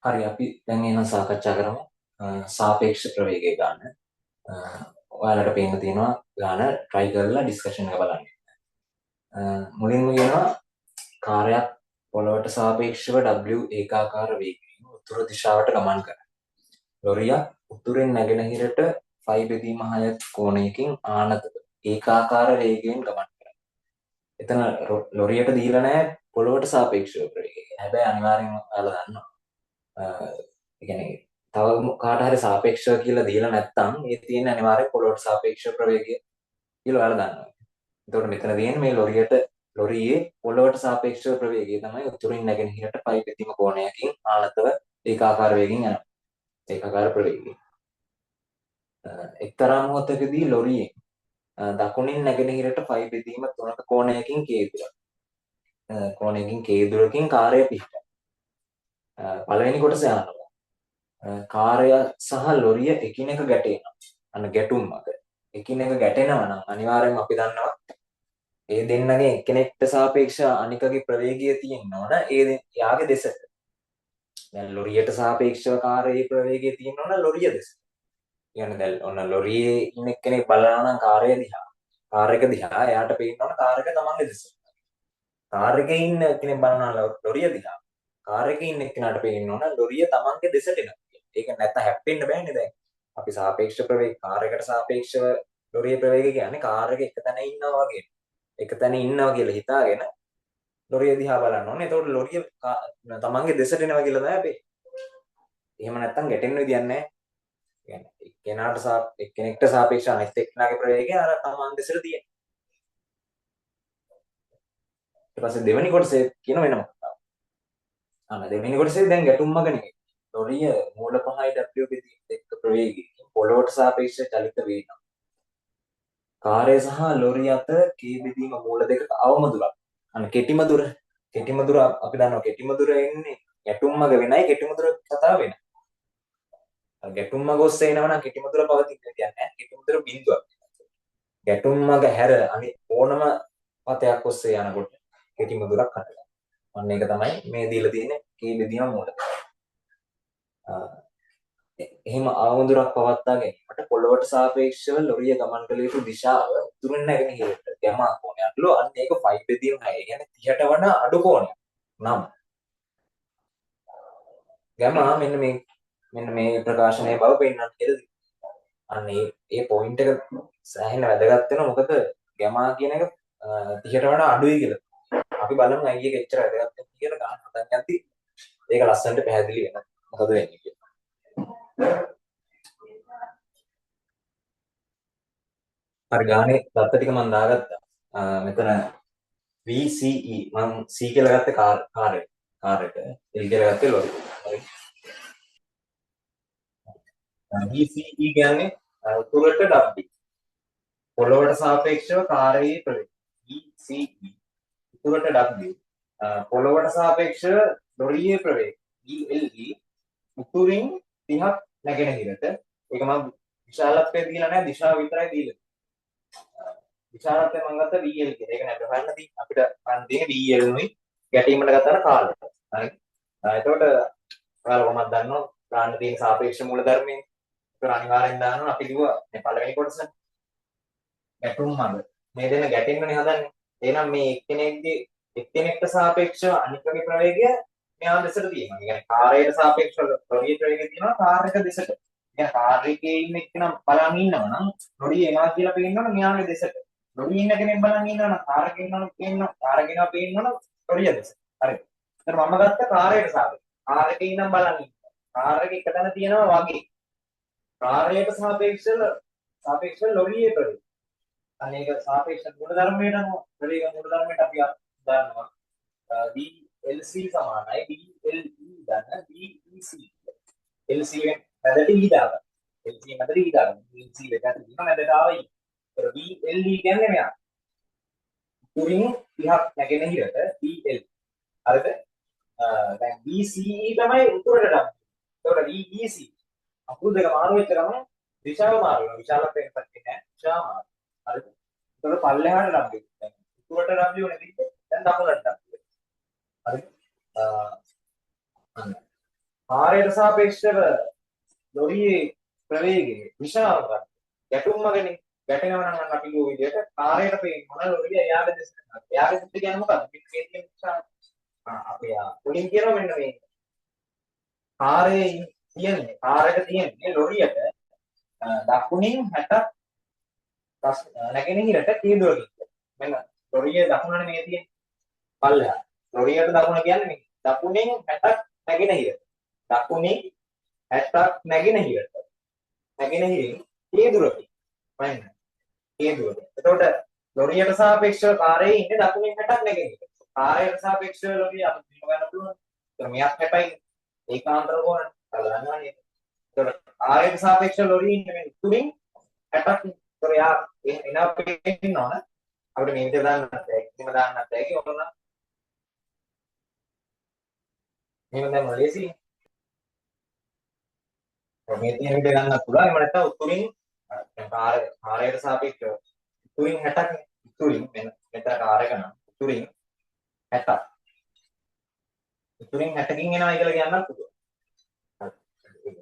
හරි අපි දැන් එහෙනම් සාකච්ඡා කරමු සාපේක්ෂ ප්‍රවේගය ගන්න. ඔයාලට පේන්න තියෙනවා ගන්න try කරලා discussion එක බලන්න. මුලින්ම කියනවා කාර්යයක් පොළවට සාපේක්ෂව w ඒකාකාර වේගයෙන් උතුරු දිශාවට ගමන් කරයි. ලොරියක් උතුරෙන් නැගෙනහිරට ෆයි බෙදීම 6 කෝණයකින් ආනත ඒකාකාර වේගයෙන් ගමන් කරයි. එතන ලොරියට දීලා නැහැ පොළවට සාපේක්ෂව ප්‍රවේගය. හැබැයි අනිවාර්යෙන්ම ඔයාලා දන්නවා ඒ කියන්නේ තව කාට හරි සාපේක්ෂව කියලා දීලා නැත්නම් ඒ තියෙන අනිවාර්යෙන් පොළොවට සාපේක්ෂ ප්‍රවේගය කියලා ඔයාලා දන්නවා. එතකොට මෙතන තියෙන්නේ මේ ලොරියේ පොළොවට සාපේක්ෂ ප්‍රවේගය තමයි උතුරින් නැගෙනහිරට පයි පෙදීම කෝණයකින් ආනතව ඒකාකාර වේගයෙන් යනවා. ඒකාකාර ප්‍රවේගය. එක්තරා මොහොතකදී ලොරියෙන් දකුණින් නැගෙනහිරට පයි බෙදීම 3ක කෝණයකින් කේන්ද්‍රකින් කාර්යය පිහිටයි. පළවෙනි කොටස යනවා. කාර්ය සහ ලොරිය එකිනෙක ගැටෙනවා. අන්න ගැටුම් මත. එකිනෙක ගැටෙනවා නම් අනිවාර්යෙන්ම අපි දන්නවා ඒ දෙන්නගේ එක්කෙනෙක්ට සාපේක්ෂව අනිකගේ ප්‍රවේගය තියෙන්න ඕන යාගේ දෙසට. දැන් ලොරියට සාපේක්ෂව කාර්යයේ ප්‍රවේගය තියෙන්න ඕන ලොරිය දෙසට. කියන්නේ දැන් ඔන්න ලොරියේ ඉන්න එක්කෙනෙක් බලනවා නම් කාර් එක දිහා එයාට පේන්න ඕන කාර් එක තමන්ගේ දෙසට. කාර් එකේ ඉන්න කෙනෙක් බලනවා ලොරිය දිහා. කාර් එකේ ඉන්න එක්කෙනාට පේන්න ඕන ලොරිය තමන්ගේ දෙසට එනවා. ඒක නැත්නම් හැප්පෙන්න බෑනේ දැන්. අපි සාපේක්ෂ ප්‍රවේග කාර් එකට සාපේක්ෂව ලොරිය ප්‍රවේගය කියන්නේ කාර් එක එක තැන ඉන්නවා වගේ. එක තැන ඉන්නවා කියලා හිතාගෙන ලොරිය දිහා බලන්න ඕනේ. එතකොට ලොරිය තමන්ගේ දෙසට එනවා කියලා තමයි අපි. එහෙම නැත්නම් ගැටෙන්න විදියක් නැහැ. කියන්නේ එක්කෙනෙක්ට සාපේක්ෂව අනිත් එක්කෙනාගේ ප්‍රවේගය අර තමන් දෙසට තියෙනවා. ඊට පස්සේ දෙවෙනි කොටසේ කියන වෙනම කතාවක්. දෙවෙනි කොටසේ දැන් ගැටුම් මග නෙමෙයි. ලොරිය මූල 5යි w බෙදීම දෙක ප්‍රවේගයකින් පොළොවට සාපේක්ෂව චලිත වෙනවා. කාර්ය සහ ලොරිය අතර කේ බෙදීම මූල දෙකක අවම දුරක්. කෙටිම දුර අපි දන්නවා කෙටිම දුර එන්නේ ගැටුම් මග වෙනයි කෙටිම දුර කතාව වෙනයි. ගැටුම් මග ඔස්සේ එනවා නම් කෙටිම දුර පවතින කියන්නේ නැහැ. කෙටිම දුර බිඳුවක්. ගැටුම් මග හැර අනිත් ඕනම පතයක් ඔස්සේ යනකොට කෙටිම දුරක් හටගන්නවා. අන්න ඒක තමයි මේ දීලා තියෙන කේ බෙදීම මූල දෙක. එහෙම අවමුදුරක් පවත්වා ගැනීමට පොළොවට සාපේක්ෂව ලොරිය ගමන් කළ යුතු දිශාව උතුරින් නැගෙනහිරට ගැමා කෝණයක්ලු අන්න ඒක 5 බෙදීම 6. ඒ කියන්නේ 30ට වඩා අඩු කෝණයක්. නම් ගැමා මෙන්න මේ ප්‍රකාශනයේ බව පෙන්වන්න කියලා. අන්න ඒ පොයින්ට් එක සෑහෙන වැදගත් වෙනවා. මොකද ගැමා කියන එක 30ට වඩා අඩුයි කියලා. අපි බලමු අයි එක එච්චර වැදගත් වෙන්නේ කියලා ගන්න හදන්න යද්දි ඒක ලස්සනට පැහැදිලි වෙනවා. මොකද වෙන්නේ කියලා. හරි ගානේ දත්ත ටික මම දාගත්තා. මෙතන VCE මම C කියලා ගත්තේ කාර් එක. L කියලා ගත්තේ ලොරි. හරි. VCE කියන්නේ උතුරට W. පොළොවට සාපේක්ෂව කාර්යයේ ප්‍රවේගය. VCE උතුරට W. පොළොවට සාපේක්ෂව ලොරියේ ප්‍රවේගය. VLE උතුරින් 30ක් නැගෙනහිරට. ඒක මම විශාලත්වය දීලා නැහැ දිශාව විතරයි දීලා. විශාලත්වය මම ගත්තා VL කියලා. ඒක නෑ ප්‍රහන්න දී අපිට ගන්න තියෙන්නේ VL නුයි ගැටීමට ගත්තාම කාලය. හරි. එතකොට ඔයාලා කොහොමද දන්නව ගන්න තියෙන සාපේක්ෂ මූලධර්මයෙන්? ඒක අනිවාර්යෙන් දානවා අපි කිව්වා මේ පළවෙනි කොටස. ගැටුම් මඟ. මේ දෙන ගැටෙන්නනේ හදන්නේ. එහෙනම් මේ එක්කෙනෙක්ට සාපේක්ෂව අනිකගේ ප්‍රවේගය මෙහා දෙසට තියෙනවා. ඒ කියන්නේ කාර්යයට සාපේක්ෂව ලොරියේ ප්‍රවේගය තියෙනවා කාර් එක දෙසට. ඒ කියන්නේ කාර් එකේ ඉන්න එක්කෙනා බලන් ඉන්නවා නම් ලොරිය එනවා කියලා පේනවනම් මෙයාගේ දෙසට. ලොරිය ඉන්න කෙනෙක් බලන් ඉන්නවා නම් කාර් එකේ ඉන්නවනම් පේනවා කාර් එකේනවා පේනවනම් ලොරිය දෙසට. හරිද? ඒතර මම ගත්ත කාර්යයට සාපේක්ෂව. කාර් එකේ ඉන්නම් බලන් ඉන්නවා. කාර් එක එක තැන තියෙනවා වගේ. කාර්යයට සාපේක්ෂව ලොරියේ ප්‍රවේගය. අනේක සාපේක්ෂ ගුණධර්මයට අනුව ප්‍රවේග ගුණධර්මයට අපි දන්නවා VLC සමානයි VLE ගන්න VEC LC මැදට E දාගන්න LC මැදට E දාගන්න VLC දෙකට තියෙන මැදට ආවයි ඒතර VLE කියන්නේ මෙයා උතුරින් 30ක් නැගෙනහිරට VL හරිද දැන් VCE තමයි උතුරට ගන්න ඒතකොට VEC අකුරු දෙක මාරු වෙච්ච ගමන් දිශාව මාරු වෙනවා විශාලත්වයෙන් පස්සේ නෑ දිශාව මාරු හරිද? ඒතකොට පල්ලෙහාට W. දැන් උතුරට W නේ තිබ්බේ. දැන් දකුණට W. හරිද? අන්න. කාර්යයට සාපේක්ෂව ලොරියේ ප්‍රවේගයේ දිශාව ගන්න. ගැටුම්මගනේ ගැටෙනවා නම් අපි කියෝ විදිහට කාර්යයට පේන මොන ලොරිය එයාගේ දිශ කරනවා. එයාගේ දිශ කියන්නේ මොකක්ද? මේ තියෙන දිශාව. අපි මුලින් කියනවා මෙන්න මේ කාර්යයට තියෙන්නේ ලොරියට දකුණින් 60 නැගෙනහිරට කීදුරකින්. මෙන්න ලොරිය දකුණනේ මේ තියෙන්නේ. පල්ලෙහා. ලොරියට දකුණ කියන්නේ මේ. දකුණින් 60ක් නැගෙනහිරට. දකුණින් 60ක් නැගෙනහිරට. නැගෙනහිරින් කීදුරකින්. මෙන්න කීදුරකින්. එතකොට ලොරියට සාපේක්ෂව කාර්යයේ ඉන්නේ දකුණින් 60ක් නැගෙනහිරට. කාර්යයට සාපේක්ෂව ලොරිය අපි පිළිගන්න ගන්න පුළුවන්. ඒතර මෙයක් 60යි ඒකාන්තර කොහොමද? බලනවා නේද? ඒතර කාර්යයට සාපේක්ෂව ලොරිය ඉන්නේ මේ උතුරින් 60ක්. ඒතර යා එනවා පේන්නවනේ. අපිට මේ විදිහට දාන්නත් බැහැ. එහෙම දාන්නත් බැහැ. ඕන එහෙම දැන් ලේසි. මේ තියෙන විදිහ ගන්නත් පුළුවන්. එහෙම නැත්නම් උතුරින් කාර්යයට සාපේක්ෂව උතුරින් 60ක් උතුරින් මෙතන කාර්යක නම් උතුරින් 60ක්. උතුරින් 60කින් එනවා කියලා කියන්නත් පුළුවන්.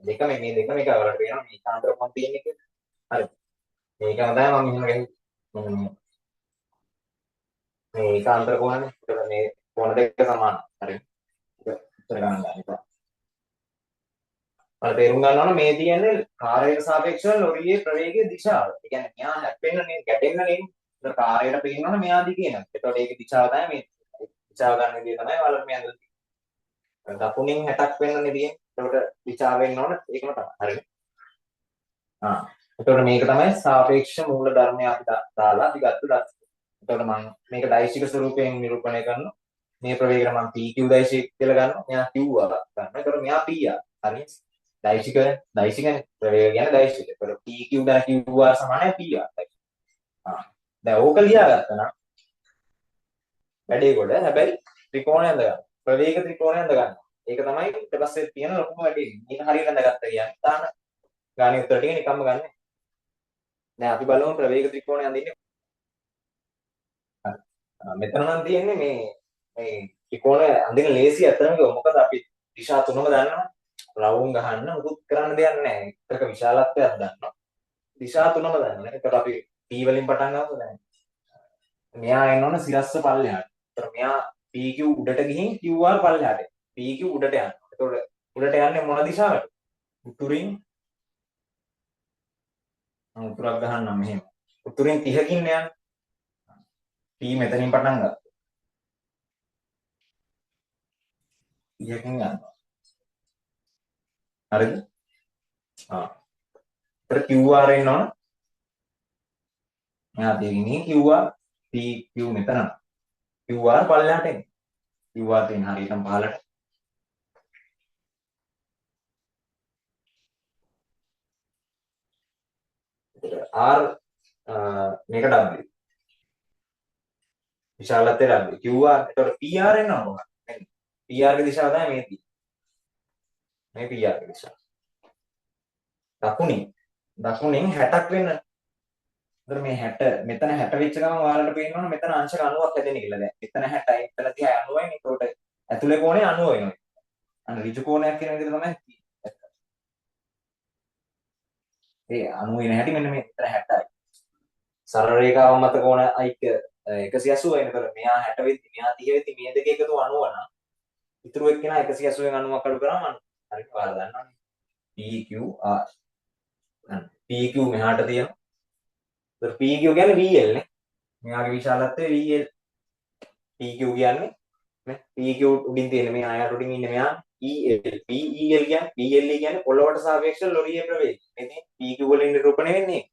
දෙකම මේ දෙකම එක වලට වෙනවා. මේ කාන්තර කොන් තියෙන්නේ කියලා. හරි. මේකම තමයි මම මෙහෙම ගන්නේ. මේ ඒකාන්තර කෝණනේ. ඒතර මේ කෝණ දෙක සමානයි. හරි. ඒක උත්තර ගන්න ගන්න. මම තේරුම් ගන්න ඕන මේ තියෙන්නේ කාර්යයට සාපේක්ෂව ලොරියේ ප්‍රවේගයේ දිශාව. ඒ කියන්නේ මෙයා හැප්පෙන්නනේ ගැටෙන්නනේ. ඒතර කාර්යයට පේනවනේ මෙයා දිගේ නේද. ඒතකොට ඒකේ දිශාව තමයි මේ දිශාව ගන්න විදිය තමයි වලට මෙයා දෙන්නේ. දකුණින් 60ක් වෙන්නනේ තියෙන්නේ. ඒතකොට දිශාව වෙන්න ඕන ඒකම තමයි. හරිද? එතකොට මේක තමයි සාපේක්ෂ මූල ධර්මය අපි දාලා අපි ගත්ත දර්ශනය. එතකොට මම මේක දෛශික ස්වරූපයෙන් නිරූපණය කරනවා. මේ ප්‍රවේගයට මම PQ දෛශික කියලා ගන්නවා. මෙයා QR ගන්නවා. එතකොට මෙයා PR. හරිද? දෛශිකනේ. ප්‍රවේගය කියන්නේ දෛශික. එතකොට PQ දා QR සමානයි PR. දැන් ඕක ලියාගත්තා නම් වැඩේ කොට හැබැයි ත්‍රිකෝණය අඳ ගන්න. ප්‍රවේග ත්‍රිකෝණය අඳ ගන්න. ඒක තමයි ඊට පස්සේ තියෙන ලොකුම වැඩේ. මේක හරියට අඳගත්තා කියන්නේ. දාන්න ගානේ උත්තර ටික නිකම්ම ගන්න. දැන් අපි බලමු ප්‍රවේග ත්‍රිකෝණය අඳින්නේ. මෙතන නම් තියෙන්නේ මේ ත්‍රිකෝණය අඳින ලේසි අතරම කිව්ව. මොකද අපි දිශා තුනම දන්නවා. රවුම් ගහන්න මුකුත් කරන්න දෙයක් නැහැ. ඒකට විශාලත්වයක් දන්නවා. දිශා තුනම දන්නවා. ඒකට අපි P වලින් පටන් ගමු දැන්. මෙයා එන්න ඕන සිරස්ස පල්ලෙහාට. ඒතර මෙයා PQ උඩට ගිහින් QR පල්ලෙහාට. PQ උඩට යනවා. ඒතකොට උඩට යන්නේ මොන දිශාවටද? උතුරින් උතුරක් ගහන්නම් මෙහෙම. උතුරින් 30කින් යන්නේ. P මෙතනින් පටන් ගත්තා. 30කින් යනවා. හරිද? ඒතර QR එන්න ඕන. මෙයා දෙන්නේ QR PQ මෙතන. QR පල්ලෙහාට එන්නේ. QR තියෙන හරියටම පහළට. R මේක W. විශාලත්වය W. QR එතකොට PR එනවා මොකක්ද? PR ගේ දිශාව තමයි මේ තියෙන්නේ. මේ PR ගේ දිශාව. දකුණින් 60ක් වෙන්න. එතකොට මේ 60 මෙතන 60 වෙච්ච ගමන් ඔයාලට පේනවනේ මෙතන අංශක 90ක් හැදෙන්නේ කියලා. දැන් මෙතන 60යි මෙතන 30යි 90යි. ඒකට ඇතුලේ කෝණය 90 වෙනවා. අන්න ඍජු කෝණයක් කියන විදිහට තමයි තියෙන්නේ. ඒ 90 වෙන හැටි මෙන්න මේ මෙතන 60යි. සරල රේඛාව මත කෝණ අයික 180 වෙනකොට මෙයා 60 වෙද්දි මෙයා 30 වෙද්දි මේ දෙක එකතු 90 නම් ඉතුරු එක්කෙනා 180 න් 90ක් අඩු කරාම 90. හරි ඔයාලා දන්නවනේ. PQR. PQ මෙහාට තියෙනවා. ඒතර PQ කියන්නේ VL නේ. මෙයාගේ විශාලත්වය VL. PQ කියන්නේ නේ PQ උඩින් තියෙන මේ අයහට උඩින් ඉන්නේ මෙයා EL. PEL කියන්නේ පොළොවට සාපේක්ෂව ලොරියේ ප්‍රවේගය. ඉතින් PQ වලින් නිරූපණය වෙන්නේ.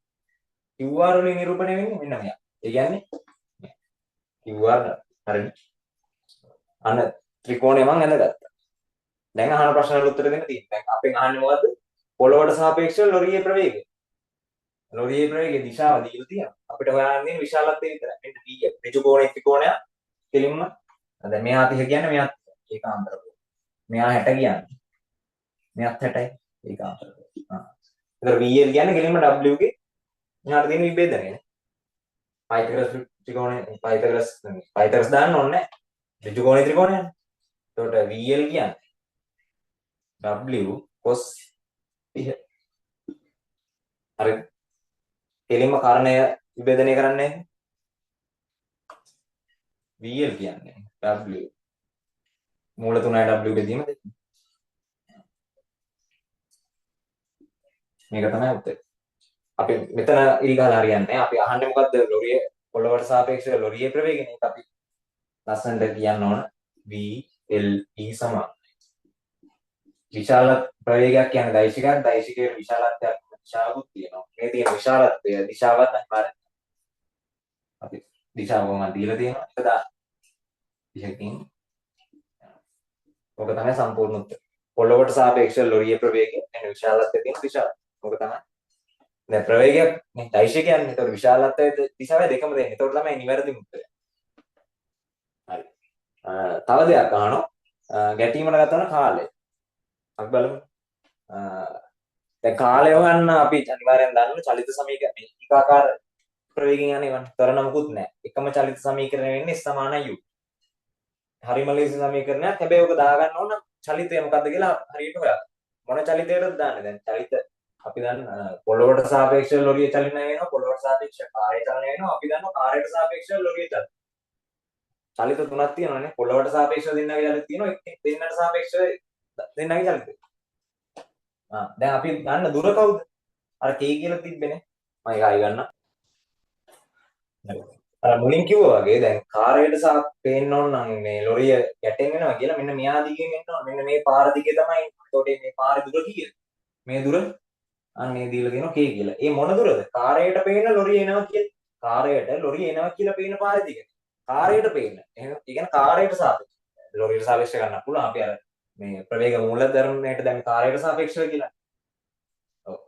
QR වලින් නිරූපණය වෙන්නේ මෙන්න මෙයා. ඒ කියන්නේ QR හරිද? අන්න ත්‍රිකෝණය මම ඇඳගත්තා. දැන් අහන ප්‍රශ්නවලට උත්තර දෙන්න තියෙනවා. දැන් අපෙන් අහන්නේ මොකද්ද? පොළොවට සාපේක්ෂව ලොරියේ ප්‍රවේගය. ලොරියේ ප්‍රවේගයේ දිශාව දීලා තියෙනවා. අපිට හොයාගන්න තියෙන විශාලත්වය විතරයි. මෙන්න P. ඍජු කෝණයේ ත්‍රිකෝණය කෙලින්ම දැන් මෙහා 30 කියන්නේ මෙහා ඒකාන්තර කෝණ. මෙහා 60 කියන්නේ. මෙහාත් 60යි ඒකාන්තර කෝණ. ඒතර VL කියන්නේ කෙලින්ම W ගේ මෙහාට තියෙන විභේදනයනේ. පයිතගරස් ත්‍රිකෝණය පයිතගරස් දාන්න ඕනේ නැහැ. ඍජු කෝණයේ ත්‍රිකෝණයනේ. එතකොට VL කියන්නේ W cos 30. හරි. කෙලින්ම කාරණය විභේදනය කරන්නේ VL කියන්නේ W මූල 3යි W බෙදීම දෙක. මේක තමයි උත්තරේ. අපි මෙතන ඉරිගහලා හරියන්නේ නැහැ. අපි අහන්නේ මොකද්ද? ලොරිය පොළවට සාපේක්ෂව ලොරියේ ප්‍රවේගයනේ. ඒක අපි ලස්සනට කියන්න ඕන. VLE සමාන. විශාල ප්‍රවේගයක් කියන්නේ දෛශිකයක්. දෛශිකයේ විශාලත්වයක් දිශාවකුත් තියෙනවා. මේ තියෙන විශාලත්වය දිශාවත් අනිවාර්යෙන් අපි දිශාව කොහොමද දීලා තියෙනවා. ඒක දා 30කින්. ඔක තමයි සම්පූර්ණ උත්තර. පොළවට සාපේක්ෂව ලොරියේ ප්‍රවේගය එන විශාලත්වය තියෙන දිශාව. ඔක තමයි. දැන් ප්‍රවේගයක් මේ දෛශිකයන්නේ. ඒතකොට විශාලත්වයේ දිශාවයි දෙකම දෙන්නේ. ඒතකොට තමයි නිවැරදි උත්තරය. හරි. තව දෙයක් අහනවා. ගැටීමකට ගන්න කාලය. අපි බලමු. දැන් කාලය හොයන්න අපි අනිවාර්යෙන් දන්න චලිත සමීකරණ ඒකාකාර ප්‍රවේගයෙන් යන්නේ වань. තරණ මොකුත් නැහැ. එකම චලිත සමීකරණය වෙන්නේ S = U. හරිම ලේසි සමීකරණයක්. හැබැයි ඔක දාගන්න ඕන චලිතය මොකද්ද කියලා හරියට හොයන්න. මොන චලිතයටද දාන්නේ? දැන් චලිත අපි දන්න පොළොවට සාපේක්ෂව ලොරිය චලනය වෙනවා. පොළොවට සාපේක්ෂව කාර්ය චලනය වෙනවා. අපි දන්නවා කාර්යයට සාපේක්ෂව ලොරිය චලනය. චලිත තුනක් තියෙනවානේ. පොළොවට සාපේක්ෂව දෙන්නගේ චලිත තියෙනවා. දෙන්නට සාපේක්ෂව දෙන්නගේ චලිත. දැන් අපි ගන්න දුර කවුද? අර K කියලා තිබ්බනේ. මම ඒක ආයෙ ගන්න. අර මුලින් කිව්වා වගේ දැන් කාර්යයට පේන්න ඕන නම් මේ ලොරිය ගැටෙන් වෙනවා කියලා මෙන්න මෙහා දිගෙන් එන්න ඕන. මෙන්න මේ පාර දිගේ තමයි. ඒතකොට මේ පාරේ දුර කීයද? මේ දුර අන්නේ දීලා තියෙනවා K කියලා. ඒ මොන දුරද? කාර්යයට පේන ලොරිය එනවා කියලා. කාර්යයට ලොරිය එනවා කියලා පේන පාරේ දිග. කාර්යයට පේන. එහෙනම් ඒ කියන්නේ කාර්යයට සාපේක්ෂව. ලොරියට සාපේක්ෂව ගන්න පුළුවන්. අපි අර මේ ප්‍රවේග මූලධර්මයට දැන් කාර්යයට සාපේක්ෂව කියලා. ඔව්.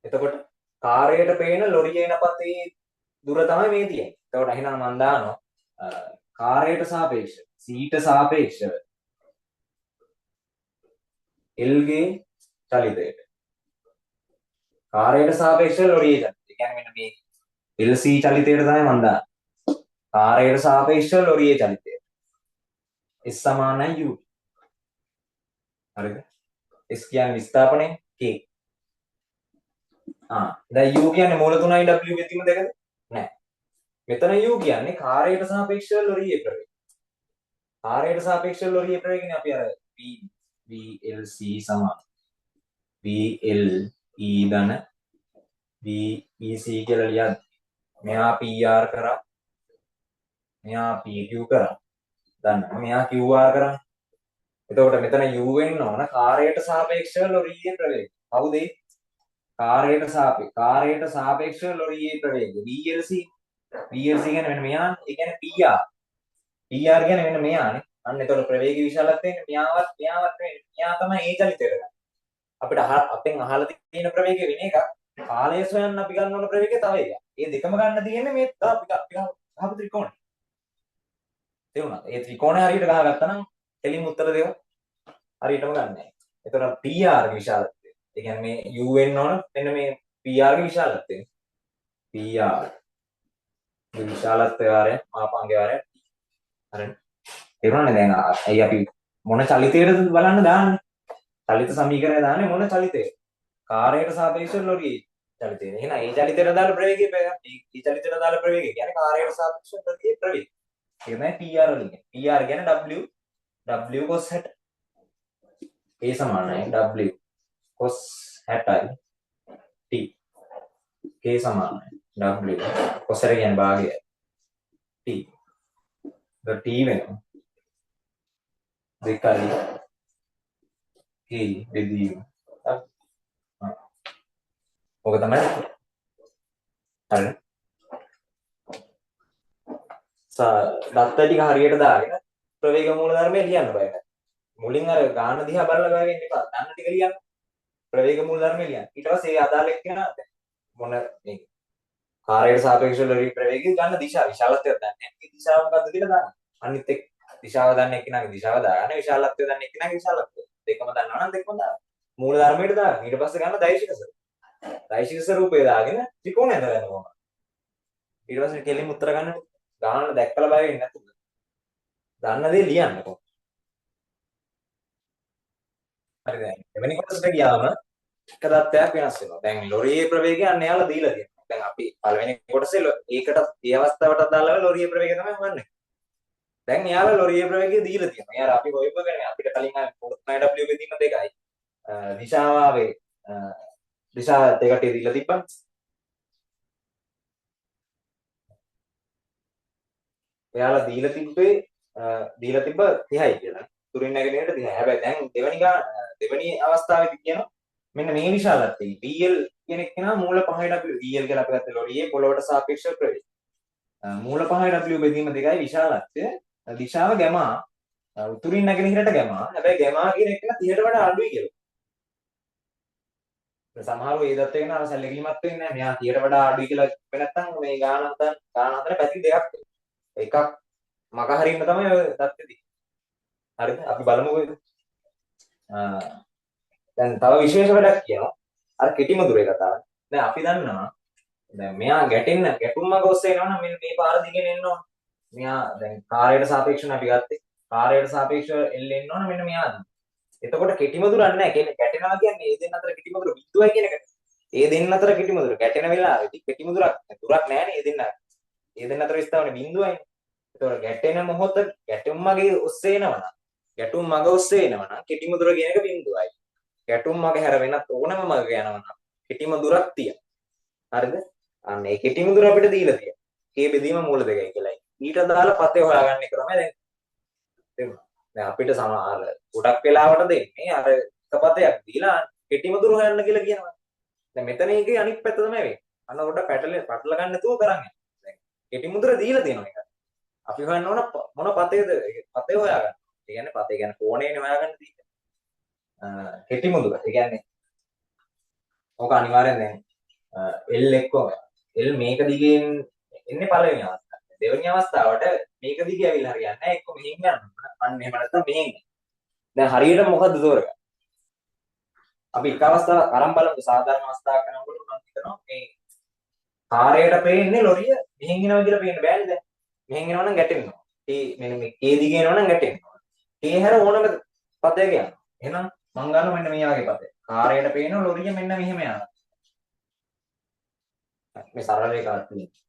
එතකොට කාර්යයට පේන ලොරිය එන පතේ දුර තමයි මේ තියෙන්නේ. එතකොට එහෙනම් මම දානවා කාර්යයට සාපේක්ෂව c ට සාපේක්ෂව L ගේ චලිතයට. කාර්යයට සාපේක්ෂව ලොරියේ චලිතය. ඒ කියන්නේ මෙන්න මේ LC චලිතයට තමයි මම දාන්නේ. කාර්යයට සාපේක්ෂව ලොරියේ චලිතය. S = U. හරිද? S කියන්නේ විස්ථාපනය K. දැන් U කියන්නේ මූල 3යි W බෙදීම දෙකද? නෑ. මෙතන U කියන්නේ කාර්යයට සාපේක්ෂව ලොරියේ ප්‍රවේගය. කාර්යයට සාපේක්ෂව ලොරියේ ප්‍රවේගනේ අපි අර VLC සමාන VLE ධන VEC කියලා ලියද්දි මෙහා PR කරා මෙහා PQ කරා දන්නවා මෙහා QR කරා. එතකොට මෙතන U වෙන්න ඕන කාර්යයට සාපේක්ෂව ලොරියේ ප්‍රවේගය. කවුද ඒ? කාර්යයට සාපේක්ෂව ලොරියේ ප්‍රවේගය. VLC කියන්නේ මෙන්න මෙහා. ඒ කියන්නේ PR. PR කියන්නේ මෙන්න මෙහානේ. අන්න එතකොට ප්‍රවේග විශාලත්වය වෙන්නේ මෙයාවත් නෙවෙයි. මෙයා තමයි ඒ චලිතය කරන්නේ. අපිට අපෙන් අහලා තියෙන ප්‍රවේගය වෙන එකක්. කාලය සොයන්න අපි ගන්න ඕන ප්‍රවේගය තව එකක්. මේ දෙකම ගන්න තියෙන්නේ මේ ගහපු ත්‍රිකෝණය. තේරුණාද? ඒ ත්‍රිකෝණය හරියට ගහගත්තා නම් එලින් උත්තර දෙක හරියටම ගන්න නැහැ. එතකොට PR ගේ විශාලත්වය. ඒ කියන්නේ මේ U වෙන්න ඕන මෙන්න මේ PR ගේ විශාලත්වය. PR ගේ විශාලත්වය වාරය මාපාංගය වාරය. හරිද? තේරුණානේ දැන් ඇයි අපි මොන චලිතයටද බලන්න දාන්නේ? චලිත සමීකරණය දාන්නේ මොන චලිතයද? කාර්යයට සාපේක්ෂව ලොරියේ චලිතය. එහෙනම් ඒ චලිතයට දාලා ප්‍රවේගය මේ චලිතයට දාලා ප්‍රවේගය කියන්නේ කාර්යයට සාපේක්ෂව ලොරියේ ප්‍රවේගය. ඒක තමයි PR වලින්. PR කියන්නේ W cos 60. ඒ සමානයි W cos 60යි T. K සමානයි W cos 60 කියන්නේ භාගය T. T වෙනවා. දෙකයි K බෙදීම. ඔක තමයි. හරිද? දත්ත ටික හරියට දාගෙන ප්‍රවේග මූල ධර්මය ලියන්න බෑ. මුලින් අර ගාන දිහා බලලා ගාගෙන ඉන්න එපා. දන්න ටික ලියන්න. ප්‍රවේග මූල ධර්මය ලියන්න. ඊට පස්සේ ඒ අදාළ එක්කෙනා මොන මේ කාර්යයට සාපේක්ෂව ලොරි ප්‍රවේගය ගන්න දිශාව විශාලත්වයක් දන්නේ. ඒ දිශාව මොකද්ද කියලා දාන්න. අනිත් එක්ක දිශාව දන්නේ එක්කෙනාගේ දිශාව දාගන්න. විශාලත්වය දන්නේ එක්කෙනාගේ විශාලත්වය. දෙකම දන්නවා නම් දෙකම දාන්න. මූල ධර්මයට දාන්න. ඊට පස්සේ ගන්න දෛශික ස්වරූපය. දෛශික ස්වරූපය දාගෙන ත්‍රිකෝණය හදන්න ඕන. ඊට පස්සේ කෙලින්ම උත්තර ගන්න ගාන දැක්කලා බය වෙන්නේ නැතුව. දන්න දේ ලියන්න කොහොමද? හරි දැන් එවැනි කොටසට ගියාම එක தත්ත්වයක් වෙනස් වෙනවා. දැන් ලොරියේ ප්‍රවේගය අන්න යාලා දීලා තියෙනවා. දැන් අපි පළවෙනි කොටසේ ඒකට ඒ අවස්ථාවට අදාළව ලොරියේ ප්‍රවේගය තමයි හොයන්නේ. දැන් යාලා ලොරියේ ප්‍රවේගය දීලා තියෙනවා. යාලා අපි හොයපුවනේ අපිට කලින් ආවේ පොඩ්ඩක් W බෙදීම දෙකයි. දිශාවාවේ දිශා දෙකට දීලා තිබ්බා. එයාලා දීලා තිබ්බ 30යි කියලා. තුරින් නැගෙනහිරට 30යි. හැබැයි දැන් දෙවනි අවස්ථාවේදී කියනවා මෙන්න මේ විශාලත්වය. BL කියන එක කෙනා මූල 5යි W. BL කියලා අපි ගත්ත ලොරියේ පොළොවට සාපේක්ෂව ප්‍රවේගය. මූල 5යි W බෙදීම දෙකයි විශාලත්වය. දිශාව ගැමා උතුරින් නැගෙනහිරට ගැමා. හැබැයි ගැමා කියන එක 30ට වඩා අඩුයි කියලා. සමහරව ඒ දත්ත වෙන අර සැලකිලිමත් වෙන්නේ නැහැ. මෙයා 30ට වඩා අඩුයි කියලා කිව්වේ නැත්නම් මේ ගාන අතර පැති දෙකක් එකක් මග හරින්න තමයි ඔය தත්ත්වෙදී. හරිද? අපි බලමුකෝ. දැන් තව විශේෂ වැඩක් කියනවා. අර කෙටිම දුරේ කතාව. දැන් අපි දන්නවා දැන් මෙයා ගැටුම් මග ඔස්සේ එනවනම් මෙන්න මේ පාර දිගෙන එන්න ඕන. මෙයා දැන් කාර්යයට සාපේක්ෂව අපි ගත්තේ. කාර්යයට සාපේක්ෂව එල්ල එන්න ඕන මෙන්න මෙයාද. එතකොට කෙටිම දුරක් නැහැ. කියන්නේ ගැටෙනවා කියන්නේ ඒ දෙන්න අතර කෙටිම දුර බිඳුවයි කියන එක. ඒ දෙන්න අතර කෙටිම දුර ගැටෙන වෙලාවේදී කෙටිම දුරක් නැහැ ඒ දෙන්න. ඒ දෙන්න අතර විස්තාවනේ බිඳුවයි. ඒතකොට ගැටෙන මොහොත ගැටුම් මගේ ඔස්සේ එනවනම් ගැටුම් මග ඔස්සේ එනවනම් කෙටිම දුර කියන එක බිඳුවයි. ගැටුම් මග හැර වෙනත් ඕනම මගක යනවනම් කෙටිම දුරක් තියෙනවා. හරිද? අන්න ඒ කෙටිම දුර අපිට දීලා තියෙනවා. K බෙදීම මූල දෙකයි කියලායි. ඊට අදාළ පතේ හොයාගන්න එක තමයි දැන් තේරුණා. දැන් අපිට සමහර ගොඩක් වෙලාවට දෙන්නේ අර එක පතයක් දීලා කෙටිම දුර හොයන්න කියලා කියනවා. දැන් මෙතන ඒකේ අනිත් පැත්ත තමයි වෙන්නේ. අන්න උඩ පැටල ගන්න නැතුව කරන්නේ. දැන් කෙටිම දුර දීලා තියෙනවා එක. අපි හොයන්න ඕන මොන පතේද පතේ හොයාගන්න. ඒ කියන්නේ පතේ කියන්නේ කෝණේනේ හොයාගන්න තියෙන්නේ. කෙටිම දුර. ඒ කියන්නේ ඕක අනිවාර්යෙන් දැන් L එක්ක L මේක දිගෙන් එන්නේ පළවෙනි අවස්ථාවට. දෙවෙනි අවස්ථාවට මේක දිගේ ඇවිල්ලා හරියන්නේ නැහැ. එක්ක මෙහෙන් යනවා. අන්න එහෙම නැත්නම් මෙහෙන්. දැන් හරියට මොකද්ද තෝරගන්නේ? අපි එක අවස්ථාවක් අරන් බලමු සාධාරණ අවස්ථාවක් කරනකොට මම හිතනවා මේ කාර්යයට පේන්නේ ලොරිය මෙහෙන් එනවා කියලා පේන්න බෑනේ දැන්. මෙහෙන් එනවා නම් ගැටෙනවා. මෙන්න මේ K දිගේ එනවා නම් ගැටෙනවා. K හැර ඕනම පතයක යනවා. එහෙනම් මම ගන්නවා මෙන්න මේ වගේ පතයක්. කාර්යයට පේන ලොරිය මෙන්න මෙහෙම යනවා. මේ සරල රේඛාවක් තියෙනවා.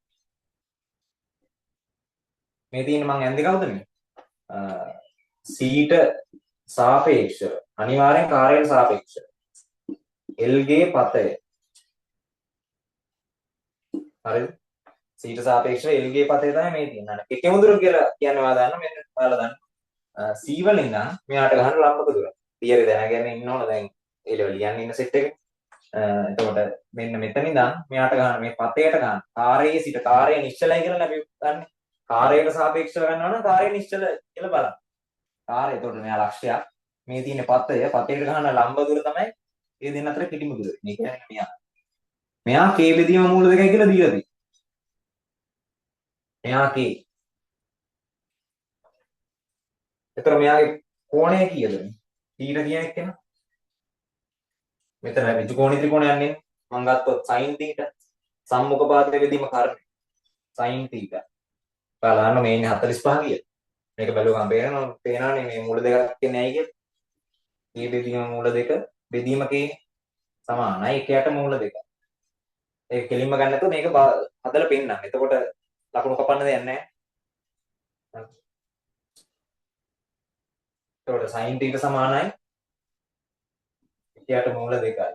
මේ තියෙන්නේ මං ඇන්දේ කවුද මේ? C ට සාපේක්ෂව අනිවාර්යෙන් කාර්යයට සාපේක්ෂව L ගේ පතය. හරිද? C ට සාපේක්ෂව L ගේ පතය තමයි මේ තියෙන්නේ. අර කෙටිම දුර කියලා කියන්නේ ඔයා දන්න මෙන්න ඔයාලා දන්න. C වල ඉඳන් මෙයාට ගහන ලම්බක දුර. තියරි දැනගෙන ඉන්න ඕන දැන් ඒ ලෙවල් ලියන්න ඉන්න සෙට් එකේ. එතකොට මෙන්න මෙතන ඉඳන් මෙයාට ගන්න මේ පතයට ගන්න. කාර්යයේ සිට කාර්යය නිශ්චලයි කියලා අපි දන්නේ. කාර්යයට සාපේක්ෂව ගන්නවා නම් කාර්යය නිශ්චල කියලා බලන්න. කාර්යය එතකොට මෙයා ලක්ෂයක්. මේ තියෙන පතය පතයට ගන්න ලම්බ දුර තමයි මේ දෙන්න අතර කෙටිම දුර. මේ කියන්නේ මෙයා. මෙයා K බෙදීම මූල දෙකයි කියලා දීලා තියෙනවා. මෙයා K. එතකොට මෙයාගේ කෝණය කීයද මේ? θ කියන එක නේ. මෙතන ඍජු කෝණී ත්‍රිකෝණයක් යන්නේ මම ගත්තොත් sin θ සම්මුඛ පාදයේ බෙදීම කාරණේ sin θ බලන්න මේ ඉන්නේ 45 කියලා මේක බැලුවම පේනවනේ මේ මූල දෙකක් කියන්නේ ඇයි කියලා මේ බෙදීම මූල දෙක බෙදීම කේ සමානයි එකයට මූල දෙක ඒක කෙලින්ම ගන්න නැතුව මේක හදලා පෙන්නන්න එතකොට ලකුණු කපන්න දෙයක් නැහැ එතකොට sin θ සමානයි එකයට මූල දෙකයි.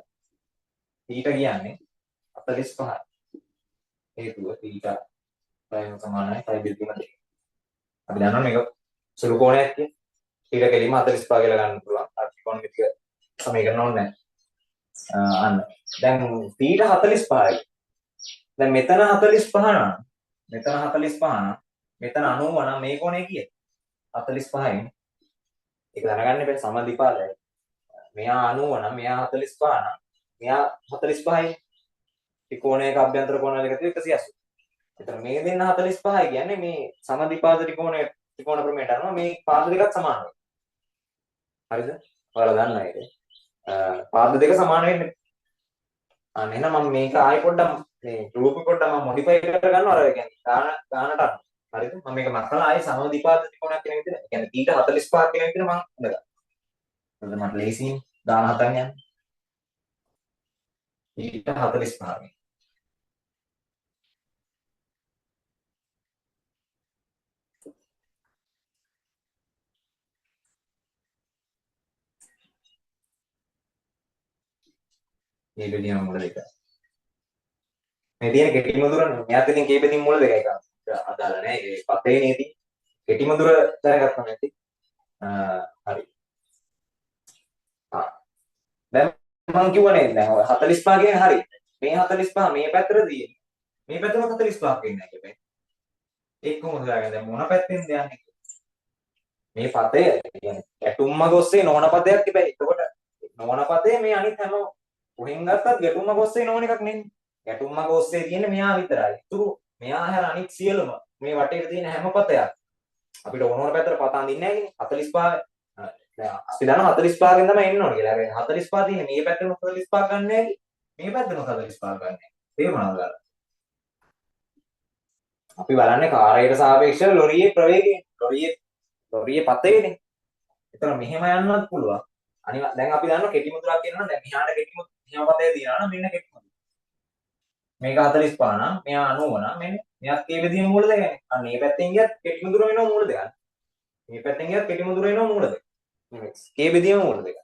θ කියන්නේ 45යි. හේතුව θ ප්‍රයිම් සමානයි π බෙදීම දෙක. අපි දන්නවා මේක සුළු කෝණයක් කියලා. θ කෙලින්ම 45 කියලා ගන්න පුළුවන්. ත්‍රිකෝණමිතික සමීකරණ ඕනේ නැහැ. අන්න. දැන් θ 45යි. දැන් මෙතන 45 නම් මෙතන 45 නම් මෙතන 90 නම් මේ කෝණය කීයද? 45යි. ඒක දැනගන්න බෑ සමදිපාලයයි. මෙයා 90 නම් මෙයා 45 නම් මෙයා 45යි. ත්‍රිකෝණයක අභ්‍යන්තර කෝණ වල එකතු 180. ඒතර මේ දෙන්න 45යි කියන්නේ මේ සමදිපාද ත්‍රිකෝණ ප්‍රමේයට අනුව මේ පාද දෙකක් සමාන වෙනවා. හරිද? ඔයාලා දන්නා ඒක. පාද දෙක සමාන වෙන්නේ. අන්න එහෙනම් මම මේක ආයෙ පොඩ්ඩක් මේ රූප පොඩ්ඩක් මම මොඩිෆයි කරගන්නවා අර කියන්නේ ගානට අනුව. හරිද? මම මේක මතලා ආයෙ සමදිපාද ත්‍රිකෝණයක් කියන විදිහට. ඒ කියන්නේ ඊට 45 කියන විදිහට මම හදගන්නවා. මට ලේසියින් 17 යන්නේ. ඊට 45. මේ බෙදීම මූල දෙක. මේ තියෙන කෙටිම දුර මෙයාත් ඉතින් කී බෙදීම මූල දෙකයි ගන්න. අදාළ නැහැ. ඒ පතේ නේති. කෙටිම දුර දැනගත්තා නැති. හරි. දැන් මම කිව්වනේ දැන් 45 කියන්නේ හරි. මේ 45 මේ පැත්තට තියෙන්නේ. මේ පැත්තම 45ක් වෙන්නේ නැහැ කියන්නේ. ඒක කොහොමද හොයාගන්නේ? දැන් මොන පැත්තෙන්ද යන්නේ? මේ පතය කියන්නේ ගැටුම්ම ගොස්සේ නොවන පදයක් තිබයි. එතකොට නොවන පදේ මේ අනිත් හැම කොහෙන් ගත්තත් ගැටුම්ම ගොස්සේ නොවන එකක් නෙන්නේ. ගැටුම්ම ගොස්සේ තියෙන්නේ මෙහා විතරයි. ඒතුරු මෙහා හැර අනිත් සියලුම මේ වටේට තියෙන හැම පතයක් අපිට ඕන පැත්තට පත අඳින්නේ නැහැ නේ. 45 දැන් අපි දන්නවා 45 ගෙන් තමයි එන්න ඕනේ කියලා. හැබැයි 45 තියෙන්නේ මේ පැත්තෙම 45 ගන්න නැහැ. මේ පැත්තෙම 45 ගන්න නැහැ. තේරුණාද ගාලා? අපි බලන්නේ කාර්යයට සාපේක්ෂව ලොරියේ ප්‍රවේගය. ලොරියේ පතේනේ. එතන මෙහෙම යන්නත් පුළුවන්. දැන් අපි දන්නවා කෙටි මුදුරක් කියනවා දැන් මෙහාට මෙහෙම පතේ තියනවා නම් මෙන්න කෙටි මුදුර. මේක 45 නම් මෙහා 90 නම් මෙන්න මෙයාත් කේ බෙදීම මූල දෙකනේ. අන්න මේ පැත්තෙන් ගියත් කෙටි මුදුර වෙනවා මූල දෙකක්. මේ පැත්තෙන් ගියත් කෙටි මුදුර වෙනවා මූල දෙක. කේ බෙදීම මූල දෙක.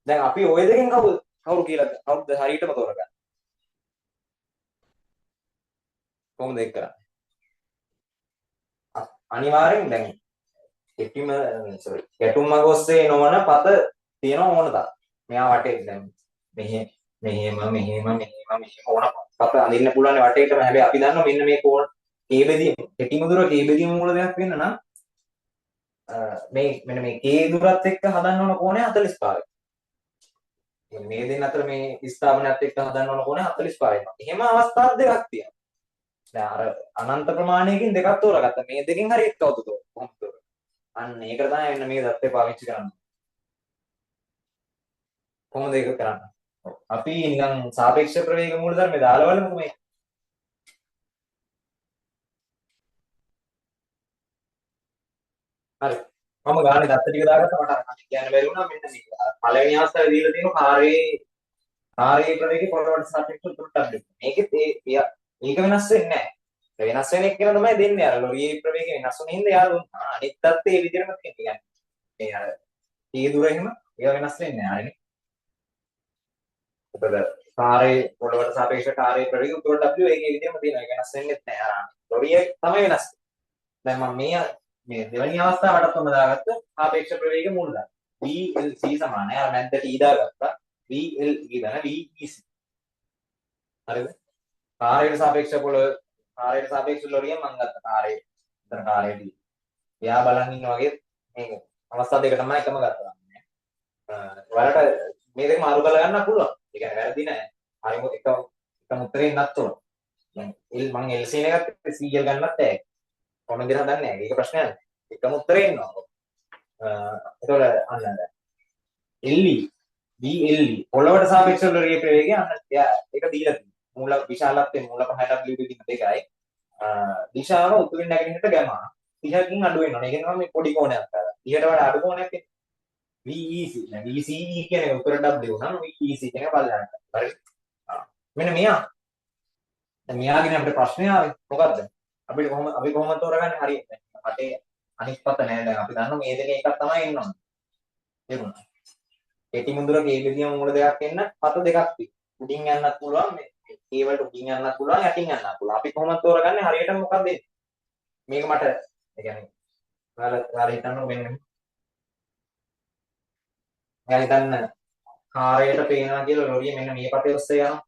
දැන් අපි ওই දෙකෙන් කවුරු කියලාද? කවුරුද හරියටම තෝරගන්නේ? කොහොමද ඒක කරන්නේ? අනිවාර්යෙන් දැන් කෙටිම සෝරි ගැටුම්ම ගොස්සේ නොවන පත තියෙනවා ඕන තරම්. මෙයා වටේ දැන් මෙහෙම ඕන පත අඳින්න පුළුවන් වටේටම. හැබැයි අපි දන්නවා මෙන්න මේ කෝණ කේ බෙදීම කෙටිම දුර කේ බෙදීම මූල දෙයක් වෙන්න නම් මෙන්න මේ කේ දුරත් එක්ක හදන්න ඕන කෝණය 45යි. මේ දෙන්න අතර මේ ස්ථාපනයත් එක්ක හදන්න ඕන කෝණය 45යි. එහෙම අවස්ථා දෙකක් තියෙනවා. දැන් අර අනන්ත ප්‍රමාණයකින් දෙකක් තෝරගත්තා. මේ දෙකෙන් හරි එකවද කොහොමද? අන්න ඒකට තමයි මෙන්න මේ தත්ත්වය පාවිච්චි කරන්නේ. කොහොමද ඒක කරන්නේ? අපි නිකන් සාපේක්ෂ ප්‍රවේග මූලධර්මයේ දාලා බලමුකෝ මේ. හරි. මම ගානේ දත්ත ටික දාගත්තා මට අර කියන්න බැරි වුණා මෙන්න මේ පළවෙනි අවස්ථාවේ දීලා තියෙන කාර්යයේ ප්‍රවේගය පොළවට සාපේක්ෂව තුරටක් දෙන්න. මේකෙත් මේක වෙනස් වෙන්නේ නැහැ. වෙනස් වෙන එක කියන තමයි දෙන්නේ. අර ලොරියේ ප්‍රවේගය වෙනස් වෙන හින්දා යා දුන්නා. අනිත් தත්ත්වය ඒ විදිහටම තියෙන්නේ. මේ අර ඊ දුර එහෙම ඒක වෙනස් වෙන්නේ නැහැ නේ. මොකද කාර්යයේ පොළවට සාපේක්ෂව කාර්යයේ ප්‍රවේගය උඩට W ඒකේ විදිහම තියෙනවා. ඒක වෙනස් වෙන්නේ නැහැ. අර ලොරියේ තමයි වෙනස්. දැන් මම මේ දෙවෙනි අවස්ථාවටත් ඔන්න දාගත්ත සාපේක්ෂ ප්‍රවේග මූලධර්ම. VLC සමානයි. අර මැද්දට E දාගත්තා. VLE දන VEC. හරිද? කාර්යයට සාපේක්ෂව ලොරිය මම ගත්තා කාර්යයේ. උතර කාර්යයේදී. එයා බලන් ඉන්න වගේ මේක අවස්ථා දෙක තමයි එකම ගත්තා. ඔයාලට මේ දෙකම අරු කරලා ගන්න පුළුවන්. ඒ කියන්නේ වැරදි නෑ. හරිම එකම උත්තරේ නත් උන. දැන් මම LC එක ගත්තේ CL ගන්නත් බෑ. කොහොමද හදන්නේ නැහැ. ඒක ප්‍රශ්නයක් නෑ. එකම උත්තරේ එනවා. ඒතකොට අන්න දැන් LE VLE පොළවට සාපේක්ෂව ලොරියේ ප්‍රවේගය අන්න ඒක දීලා තියෙනවා. මූල විශාලත්වයේ මූල 5W දෙකින් දෙකයි. දිශාව උතුරින් නැගෙනහිරට ගමන 30කින් අඩු වෙනවා. ඒ කියන්නේ මේ පොඩි කෝණයක් ගන්නවා. 30ට වඩා අඩු කෝණයක් එන්නේ. VEC නෑ VCE කියන්නේ උත්තර W නම් VEC කියන්නේ බලන්න. හරි. මෙන්න මෙයා. දැන් මෙයාගෙන අපිට ප්‍රශ්නය ආවේ මොකද්ද? අපි කොහොමද තෝරගන්නේ හරියට? රටේ අනිත් පත නෑ. දැන් අපි දන්නවා මේ දෙකේ එකක් තමයි එන්න ඕනේ. තේරුණා? කෙටි මුදුර කේ බෙදීම මූල දෙකක් එන්න පත දෙකක් තියෙනවා. උඩින් යන්නත් පුළුවන් මේ ඒ වලට උඩින් යන්නත් පුළුවන් යටින් යන්නත් පුළුවන්. අපි කොහොමද තෝරගන්නේ හරියටම මොකක්ද එන්නේ? මේක මට ඒ කියන්නේ ඔයාලා හිතන්න මෙන්න ඔයාලා හිතන්න කාර්යයට පේනවා කියලා ලොරිය මෙන්න මේ පතේ ඔස්සේ යනවා.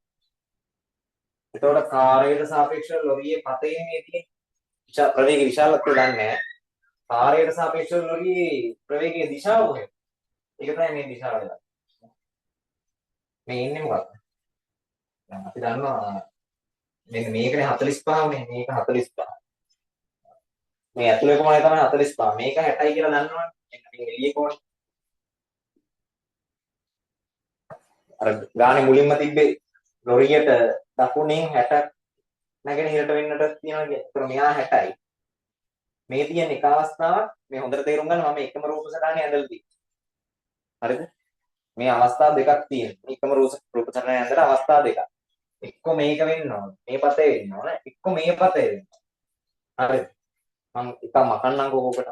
එතකොට කාර්යයට සාපේක්ෂව ලොරියේ පතේ මේ තියෙන ප්‍රවේග විශාලත්වය දන්නේ නැහැ. කාර්යයට සාපේක්ෂව ලොරියේ ප්‍රවේගයේ දිශාව කොහෙද? ඒක තමයි මේ දිශාව වෙලා. මේ ඉන්නේ මොකක්ද? දැන් අපි දන්නවා මෙන්න මේකනේ 45 උනේ. මේක 45. මේ ඇතුලේ කොහොමද තමයි 45. මේක 60යි කියලා දන්නවනේ. මෙන්න මේ එළියේ කොහොමද? අර ගානේ මුලින්ම තිබ්බේ ලොරියට දකුණෙන් 60 නැගෙනහිරට වෙන්නට තියෙනවා කියන්නේ. ඒතර මෙයා 60යි. මේ තියෙන එක අවස්ථාවක් මේ හොඳට තේරුම් ගන්න මම එකම රූප සටහනේ ඇඳලා තියෙන්නේ. හරිද? මේ අවස්ථා දෙකක් තියෙනවා. එකම රූප සටහන ඇඳලා අවස්ථා දෙකක්. එක්ක මේක වෙන්න ඕන. මේ පතේ වෙන්න ඕන. එක්ක මේ පතේ වෙන්න. හරිද? මම එක මකන්නම්කෝ ඔකට.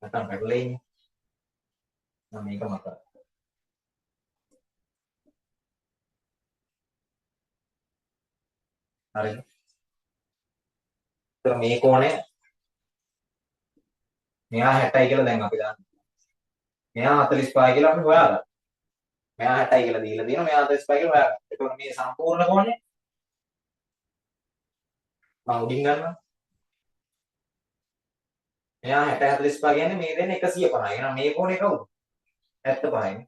නැත්නම් පැටලෙන්නේ. මම මේක මකලා. හරිද? ඒතර මේ කෝණය මෙයා 60යි කියලා දැන් අපි දන්නවා. මෙයා 45යි කියලා අපි හොයාගත්තා. මෙයා 60යි කියලා දීලා තියෙනවා. මෙයා 45යි කියලා හොයාගත්තා. ඒතකොට මේ සම්පූර්ණ කෝණය මම උඩින් ගන්නවා. මෙයා 60 45 කියන්නේ මේ දෙන්නේ 150. එහෙනම් මේ කෝණය කවුද? 75යි.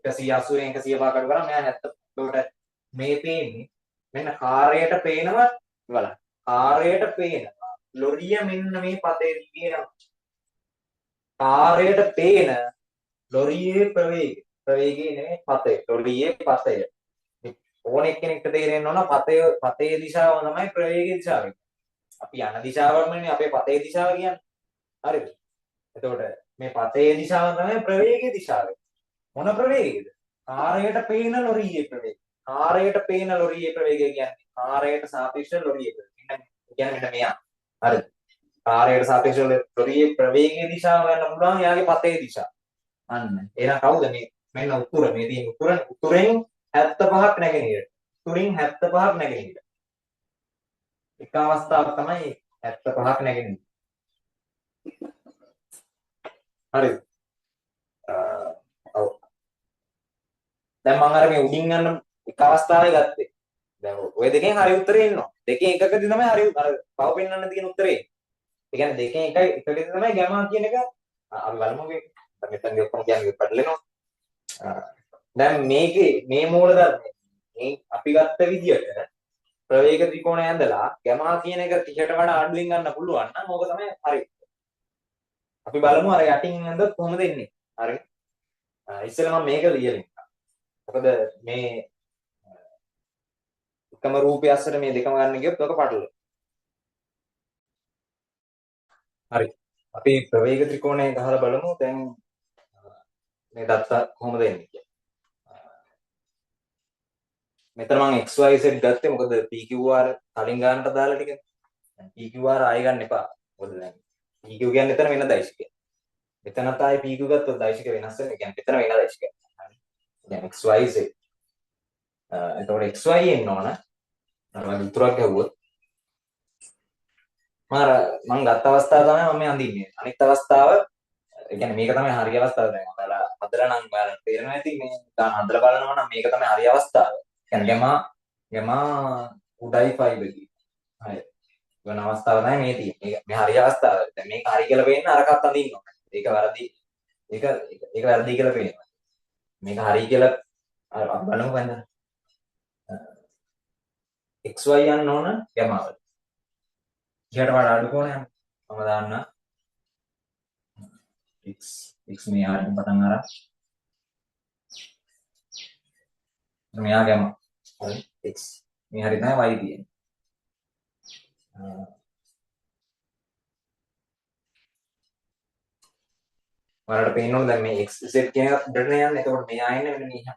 180 150 කඩු කරා මෙයා 70. ඒකට මේ පේන්නේ මෙන්න කාර්යයට පේනවා බලන්න. කාර්යයට පේනවා. ලොරිය මෙන්න මේ පතේදී කියනවා. කාර්යයට පේන ලොරියේ ප්‍රවේගය. ප්‍රවේගය නෙමෙයි පතේ. ලොරියේ පතය. ඕන එක්කෙනෙක්ට තේරෙන්න ඕන පතේ දිශාව තමයි ප්‍රවේගයේ දිශාව. අපි යන දිශාවමනේ අපේ පතේ දිශාව කියන්නේ. හරිද? එතකොට මේ පතේ දිශාව තමයි ප්‍රවේගයේ දිශාව. මොන ප්‍රවේගයද? කාර්යයට පේන ලොරියේ ප්‍රවේගය. කාර්යයට පේන ලොරියේ ප්‍රවේගය කියන්නේ කාර්යයට සාපේක්ෂව ලොරියේ ප්‍රවේගය. කියන්නේ මෙන්න මෙයා. හරිද? කාර්යයට සාපේක්ෂව ලොරියේ ප්‍රවේගයේ දිශාව ගන්න පුළුවන් එයාගේ පතේ දිශාව. අන්න. එහෙනම් කවුද මේ? මෙන්න උතුර. මේ තියෙන උතුරෙන් 75ක් නැගෙනහිරට. උතුරින් 75ක් නැගෙනහිරට. එක අවස්ථාවක් තමයි 75ක් නැගෙනහිර. හරිද? ඔව්. දැන් මම අර මේ උඩින් යන එක අවස්ථාවේ ගත්තේ. දැන් ඔය දෙකෙන් හරි උත්තරේ එනවා. දෙකෙන් එකකදී තමයි හරි අර පව පෙන්වන්න තියෙන උත්තරේ. ඒ කියන්නේ දෙකෙන් එකකදී තමයි ගැමා කියන එක අපි බලමු මේක. මෙතනදී ඔක්කොම කියන්නේ පැටලෙනවා. දැන් මේකේ මේ මූලධර්මයේ මේ අපි ගත්ත විදියට ප්‍රවේග ත්‍රිකෝණය ඇඳලා ගැමා කියන එක 30ට වඩා අඩුවෙන් ගන්න පුළුවන් නම් ඕක තමයි හරි. අපි බලමු අර යටින් ඇඳ කොහොමද එන්නේ. හරි. ඉස්සෙල්ලා මම මේක ලියලින්. මොකද මේ එකම රූපය අස්සට මේ දෙකම ගන්න ගියොත් ඔක පටලයි. හරි. අපි ප්‍රවේග ත්‍රිකෝණය ගහලා බලමු දැන් මේ දත්ත කොහොමද එන්නේ කියලා. මෙතන මම XYZ ගත්තේ මොකද PQR කලින් ගන්නට දාලා ටික. දැන් PQR ආයෙ ගන්න එපා. මොකද දැන් PQ කියන්නේ එතන වෙන දෛශිකයක්. මෙතනත් ආයෙ PQ ගත්තොත් දෛශික වෙනස් වෙනවා. කියන්නේ මෙතන වෙන දෛශිකයක්. හරි. දැන් XYZ. එතකොට XY එන්න ඕන. අර වගේ උතුරක් ගැහුවොත් මම ගත්ත අවස්ථාව තමයි මම මේ අඳින්නේ. අනිත් අවස්ථාව ඒ කියන්නේ මේක තමයි හරි අවස්ථාව දැන්. ඔයාලා හදලා නම් ඔයාලට තේරෙනවා ඇති මේ ගන්න හදලා බලනවා නම් මේක තමයි හරි අවස්ථාව. කියන්නේ ගමා උඩයි 5 කි. හරි. වෙන අවස්ථාව තමයි මේ තියෙන්නේ. මේ හරි අවස්ථාව. දැන් මේක හරි කියලා පේන්න අරකට අඳින්න ඕනේ. ඒක වැරදි. ඒක වැරදි කියලා පේනවා. මේක හරි කියලා අපි බලමු කොහෙන්ද. XY යන්න ඕන ගමාවල. ඊට වඩා අඩු කොහොමද? මම දාන්න x මේ ආරෙන් පටන් අරන් මෙයා ගම හරි x මේ හරි තමයි y තියෙන්නේ. ඔයාලට පේනවද දැන් මේ x z කියන එක උඩට යන්නේ. එතකොට මෙයා එන්නේ මෙන්න මෙහා.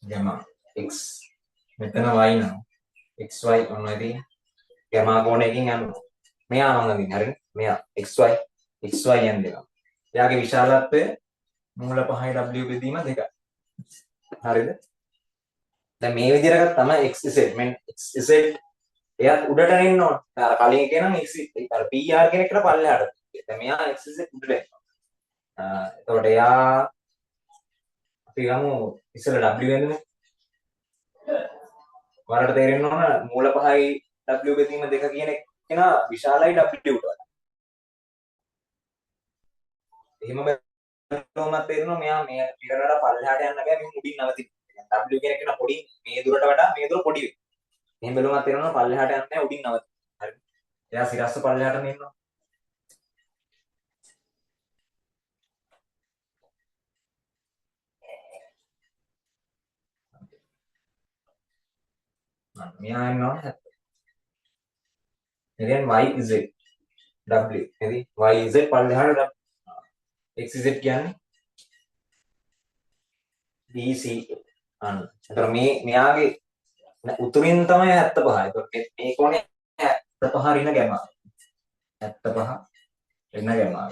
ගම x මෙතන y නම් xy ඔන්න ඉතින් ගම කෝණයකින් යනවා. මෙයා මම අඳින්නේ හරිද? මෙයා xy යන දෙක. එයාගේ විශාලත්වය මූල 5යි w බෙදීම 2යි. හරිද? දැන් මේ විදිහට තමයි xz මෙන්න xz එයාත් උඩට එන්න ඕන. අර කලින් එකේ නම් x අර pr කෙනෙක්ට පල්ලෙහාට. දැන් මෙයා xz උඩට එනවා. එතකොට එයා අපි ගමු ඉස්සෙල්ල w වෙනනේ. ඔයාලට තේරෙන්න ඕන මූල 5යි w බෙදීම 2 කියන කෙනා විශාලයි w ට වඩා. එහෙම බැලුවම තේරෙනවා මෙයා මේකට වඩා පල්ලෙහාට යන්න බෑ මේ මුඩින් නවතින. w කියන කෙනා පොඩි මේ දුරට වඩා මේ දුර පොඩි වෙයි. එහෙම බැලුවම තේරෙනවා පල්ලෙහාට යන්නේ නැහැ උඩින් නවතින. හරි. එයා සිරස්ස පල්ලෙහාට නෙන්නවා. මෙයා එන්න ඕනේ 70. ඒ කියන්නේ YZ W. එදී YZ පල්ලෙහාට XZ කියන්නේ BC. අන්න. ඒතර මෙයාගේ උතුරින් තමයි 75. ඒතර මේ කොනේ 75 රින ගැම. 75 රින ගැම වෙනවා.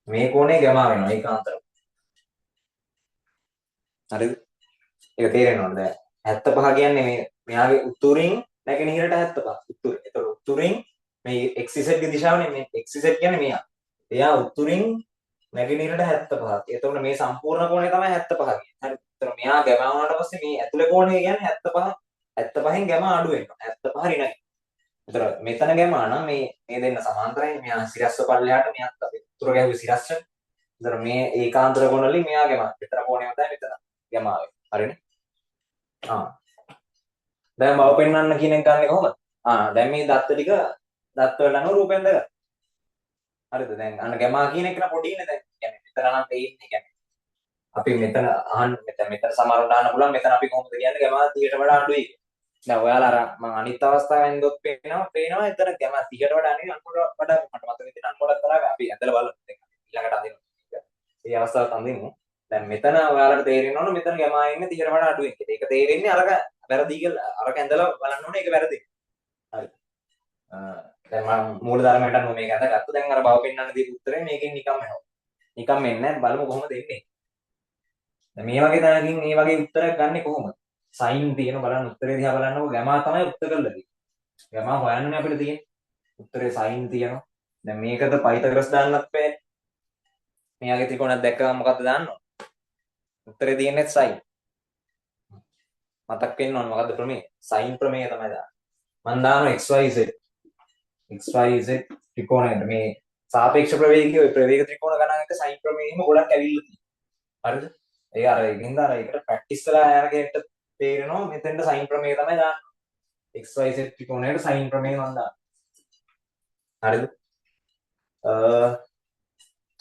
මේ කොනේ ගැම වෙනවා ඒකාන්තර. හරිද? ඒක තේරෙනවද? දැන් 75 කියන්නේ මෙයාගේ උතුරින් නැගෙනහිරට 75. උතුර. ඒතර උතුරින් මේ XZ ගේ දිශාවනේ මේ XZ කියන්නේ මෙයා. එයා උතුරින් නැගෙනහිරට 75ක්. එතකොට මේ සම්පූර්ණ කෝණය තමයි 75 කියන්නේ. හරි. එතකොට මෙයා ගැම ආවට පස්සේ මේ ඇතුලේ කෝණය කියන්නේ 75. 75න් ගැම අඩු වෙනවා. 75 රිනයි. එතකොට මෙතන ගැම නම් මේ දෙන්න සමාන්තරයි. මෙයා සිරස්ස පල්ලෙහාට මෙයාත් අපි උතුර ගැහුවේ සිරස්ස. එතකොට මේ ඒකාන්තර කෝණ වලින් මෙයා ගැම. මෙතන කෝණය තමයි මෙතන ගැම ආවේ. හරිනේ? දැන් බව පෙන්වන්න කියන එක ගන්නෙ කොහොමද? දැන් මේ දත්ත ටික දත්ත වල අනුව රූපෙන් දගන්න. හරිද? දැන් අන්න ගැමා කියන එක න පොඩිනේ දැන්. කියන්නේ මෙතන නම් තේින්නේ කියන්නේ. අපි මෙතන මෙතන සමහරවට දාන්න පුළුවන්. මෙතන අපි කොහොමද කියන්නේ ගැමා 30ට වඩා අඩුයි. දැන් ඔයාලා අර මම අනිත් අවස්ථාවෙන් දොත් පේනවා එතන ගැමා 30ට වඩා නෙවෙයි අන්කොට වඩා මට මතක විදිහට අන්කොටත් කරා අපි ඇදලා බලමු. දැන් ඊළඟට අදින්න. මේ අවස්ථාවත් අඳිමු. දැන් මෙතන ඔයාලට තේරෙන්න ඕන මෙතන ගැමා ඉන්නේ 30ට වඩා අඩුයි කියලා. ඒක තේරෙන්නේ අරක වැරදි කියලා අරක ඇඳලා බලන්න ඕනේ ඒක වැරදි. හරි. දැන් මම මූල ධර්මයට අනුව මේක අදගත්තා. දැන් අර බව පෙන්වන්න දීපු උත්තරේ මේකෙන් නිකම් එනවා. නිකම් එන්නේ නැහැ. බලමු කොහොමද එන්නේ. දැන් මේ වගේ තැනකින් මේ වගේ උත්තරයක් ගන්නෙ කොහොමද? සයින් තියෙන බලන්න උත්තරේ දිහා බලන්නකො ගැමා තමයි උත්තර කරලා තියෙන්නේ. ගැමා හොයන්නේ අපිට තියෙන්නේ. උත්තරේ සයින් තියෙනවා. දැන් මේකද පයිතගරස් දාන්නත් බෑ. මෙයාගේ ත්‍රිකෝණයක් දැක්කම මොකද්ද දාන්න ඕන? උත්තරේ තියෙන්නේ සයින්. මතක් වෙන්න ඕන මොකද්ද ප්‍රමේය? සයින් ප්‍රමේය තමයි දාන්නේ. මම දානවා XYZ. XYZ ත්‍රිකෝණයට මේ සාපේක්ෂ ප්‍රවේගයේ ওই ප්‍රවේග ත්‍රිකෝණ ගණන් එක සයින් ප්‍රමේයෙම ගොඩක් ඇවිල්ලා තියෙනවා. හරිද? ඒ අර ඒකින්ද අර ඒකට ප්‍රැක්ටිස් කරලා යන කෙනෙක්ට තේරෙනවා මෙතෙන්ට සයින් ප්‍රමේය තමයි දාන්නේ. XYZ ත්‍රිකෝණයට සයින් ප්‍රමේය මම දානවා. හරිද?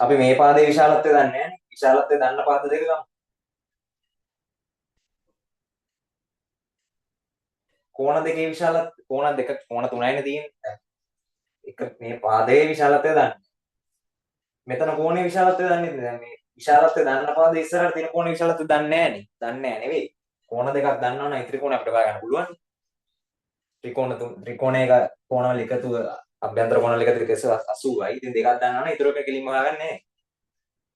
අපි මේ පාදයේ විශාලත්වය දන්නේ නැහැ නේ. විශාලත්වය දන්න පාද දෙක ගමු. කෝණ දෙකේ විශාලත්වය කෝණ දෙක කෝණ තුනයිනේ තියෙන්නේ. එක මේ පාදයේ විශාලත්වය දන්නේ. මෙතන කෝණේ විශාලත්වය දන්නේ නැහැ. දැන් මේ විශාලත්වය දන්න පාදයේ ඉස්සරහට තියෙන කෝණේ විශාලත්වය දන්නේ නැහැ නේ. දන්නේ නැහැ නෙවෙයි. කෝණ දෙකක් දන්නවනම් ඒ ත්‍රිකෝණ අපිට හොයාගන්න පුළුවන්. ත්‍රිකෝණයක කෝණවල එකතු අභ්‍යන්තර කෝණවල එකතු 180යි. ඉතින් දෙකක් දන්නවනම් ඊටු එක කෙලින්ම හොයාගන්නේ නැහැ.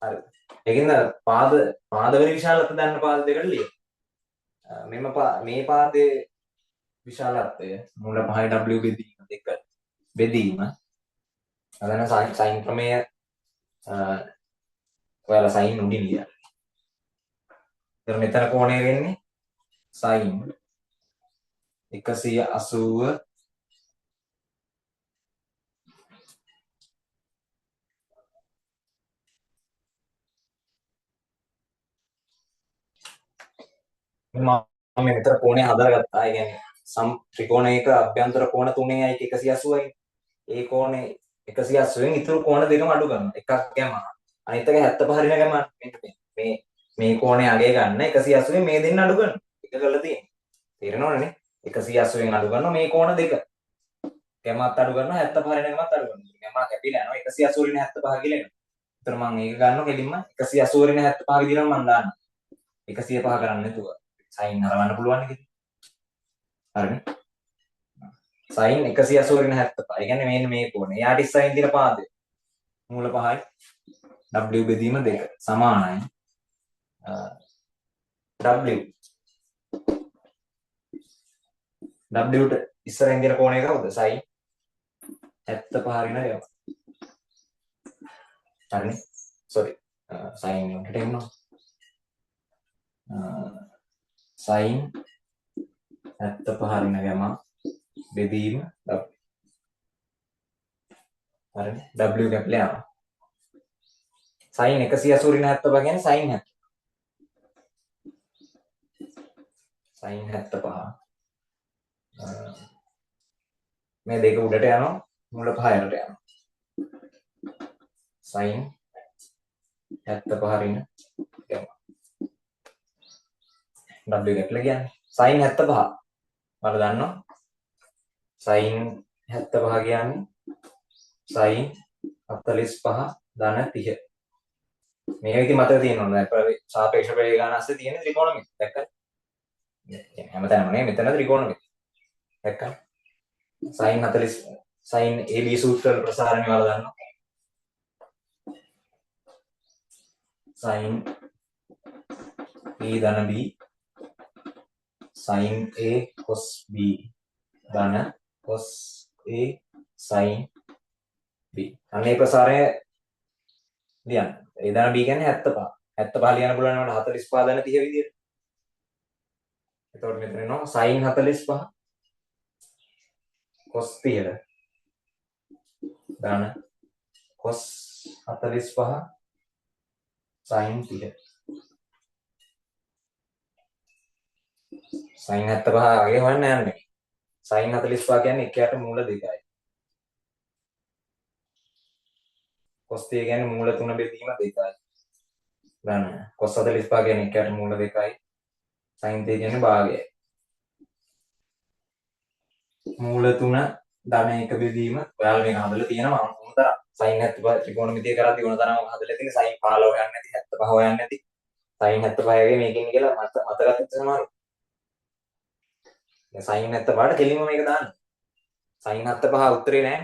හරිද? ඒකින්ද පාදවල විශාලත්වය දන්න පාද දෙකට ලියමු. මේ පාදයේ විශාලත්වය මූල 5 W බෙදීම දෙක බෙදීම අදන සයින් ප්‍රමේය ඔයාලා සයින් උඩින් ලියන්න. ඒතර මෙතන කෝණය වෙන්නේ සයින් 180 මම මෙතන කෝණය හදලා ගත්තා. ඒ කියන්නේ ත්‍රිකෝණයක අභ්‍යන්තර කෝණ 3යි 180යි. ඒ කෝණේ 180න් ඉතුරු කෝණ දෙකම අඩු කරනවා. එකක් ගැම. අනිත් එක 75 හරින ගැම. මේ කෝණය අගය ගන්න 180න් මේ දෙන්න අඩු කරනවා. එක කරලා තියෙන්නේ. තේරෙනවනේ 180න් අඩු කරනවා මේ කෝණ දෙක. ගැමත් අඩු කරනවා 75 හරින ගැමත් අඩු කරනවා. ගැම කැපිලා යනවා 180 රින 75 කියලා එනවා. ඒතර මම මේක ගන්නවා කෙලින්ම 180 රින 75 විදිහටම මම දානවා. 105 කරන්නේ නැතුව. සයින් හරවන්න පුළුවන් නේද? හරිනේ. සයින් 180 රින 75. ඒ කියන්නේ මේන්න මේ කෝණය. යාට ඉස්සරින් තියෙන පාදය. මූල 5යි. W බෙදීම 2 සමානයි. W ට ඉස්සරින් තියෙන කෝණය කවුද? සයින් 75 රින ගැම. හරිනේ. sorry. සයින් එකට එන්නවා. සයින් 75 රින ගැම බෙදීම W. හරිනේ. W කැපිලා යනවා. සයින් 180 රින 75 කියන්නේ සයින් 70. සයින් 75. මේ දෙක උඩට යනවා මුල 5 යට යනවා. සයින් 75 රින ගැම. W කැපිලා කියන්නේ. sin 75 මට දන්නවා sin 75 කියන්නේ sin 45 ධන 30 මේක ඉතින් මතක තියෙන්න ඕනේ සාපේක්ෂ වේගාන ASCII තියෙන ත්‍රිකෝණමිතිය දැක්කද හැමතැනම නේ මෙතන ත්‍රිකෝණමිතිය දැක්කද sin 40 sin AB සූත්‍ර ප්‍රසාරණය වල දන්නවා sin A ධන B sin A cos B ධන cos A sin B අනේ ප්‍රසාරණය ලියන්න. ඒ ධන B කියන්නේ 75. 75 ලියන්න පුළුවන් වුණා 45 ධන 30 විදියට. එතකොට මෙතන එනවා sin 45 cos 30 ධන cos 45 sin 30. sin 75 වගේ හොයන්න යන්නේ. sin 45 කියන්නේ 1ට මූල 2යි. cos 30 කියන්නේ මූල 3 බෙදීම 2යි. ධන cos 45 කියන්නේ 1ට මූල 2යි. sin 30 කියන්නේ භාගයයි. මූල 3 ධන 1 බෙදීම ඔයාලා මේක හදලා තියෙනවා මම උතර sin 75 ත්‍රිකෝණමිතිය කරද්දී උන තරම හදලා තියෙන sin 15 හොයන්න නැති 75 හොයන්න නැති sin 75 වගේ මේකෙන් කියලා මතකත් සමානයි. දැන් sin 75ට කෙලින්ම මේක දාන්න. sin 75 උත්තරේ නෑ.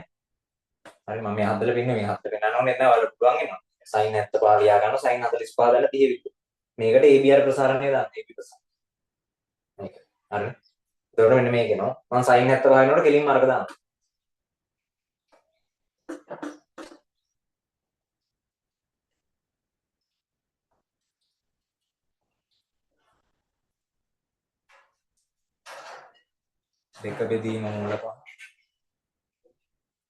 හරි මම මේ හදලා පින්නේ මේ හදලා පෙන්නන්න ඕනේ නැහැ ඔයාලට පුළුවන් වෙනවා. sin 75 ලියා ගන්න sin 45 දාලා 30 විතර. මේකට ABR ප්‍රසාරණය දාන්න AB ප්‍රසාරණය. මේක. හරි. එතකොට මෙන්න මේක එනවා. මම sin 75 වෙනකොට කෙලින්ම අරක දානවා. දෙක බෙදීම මූල පහ.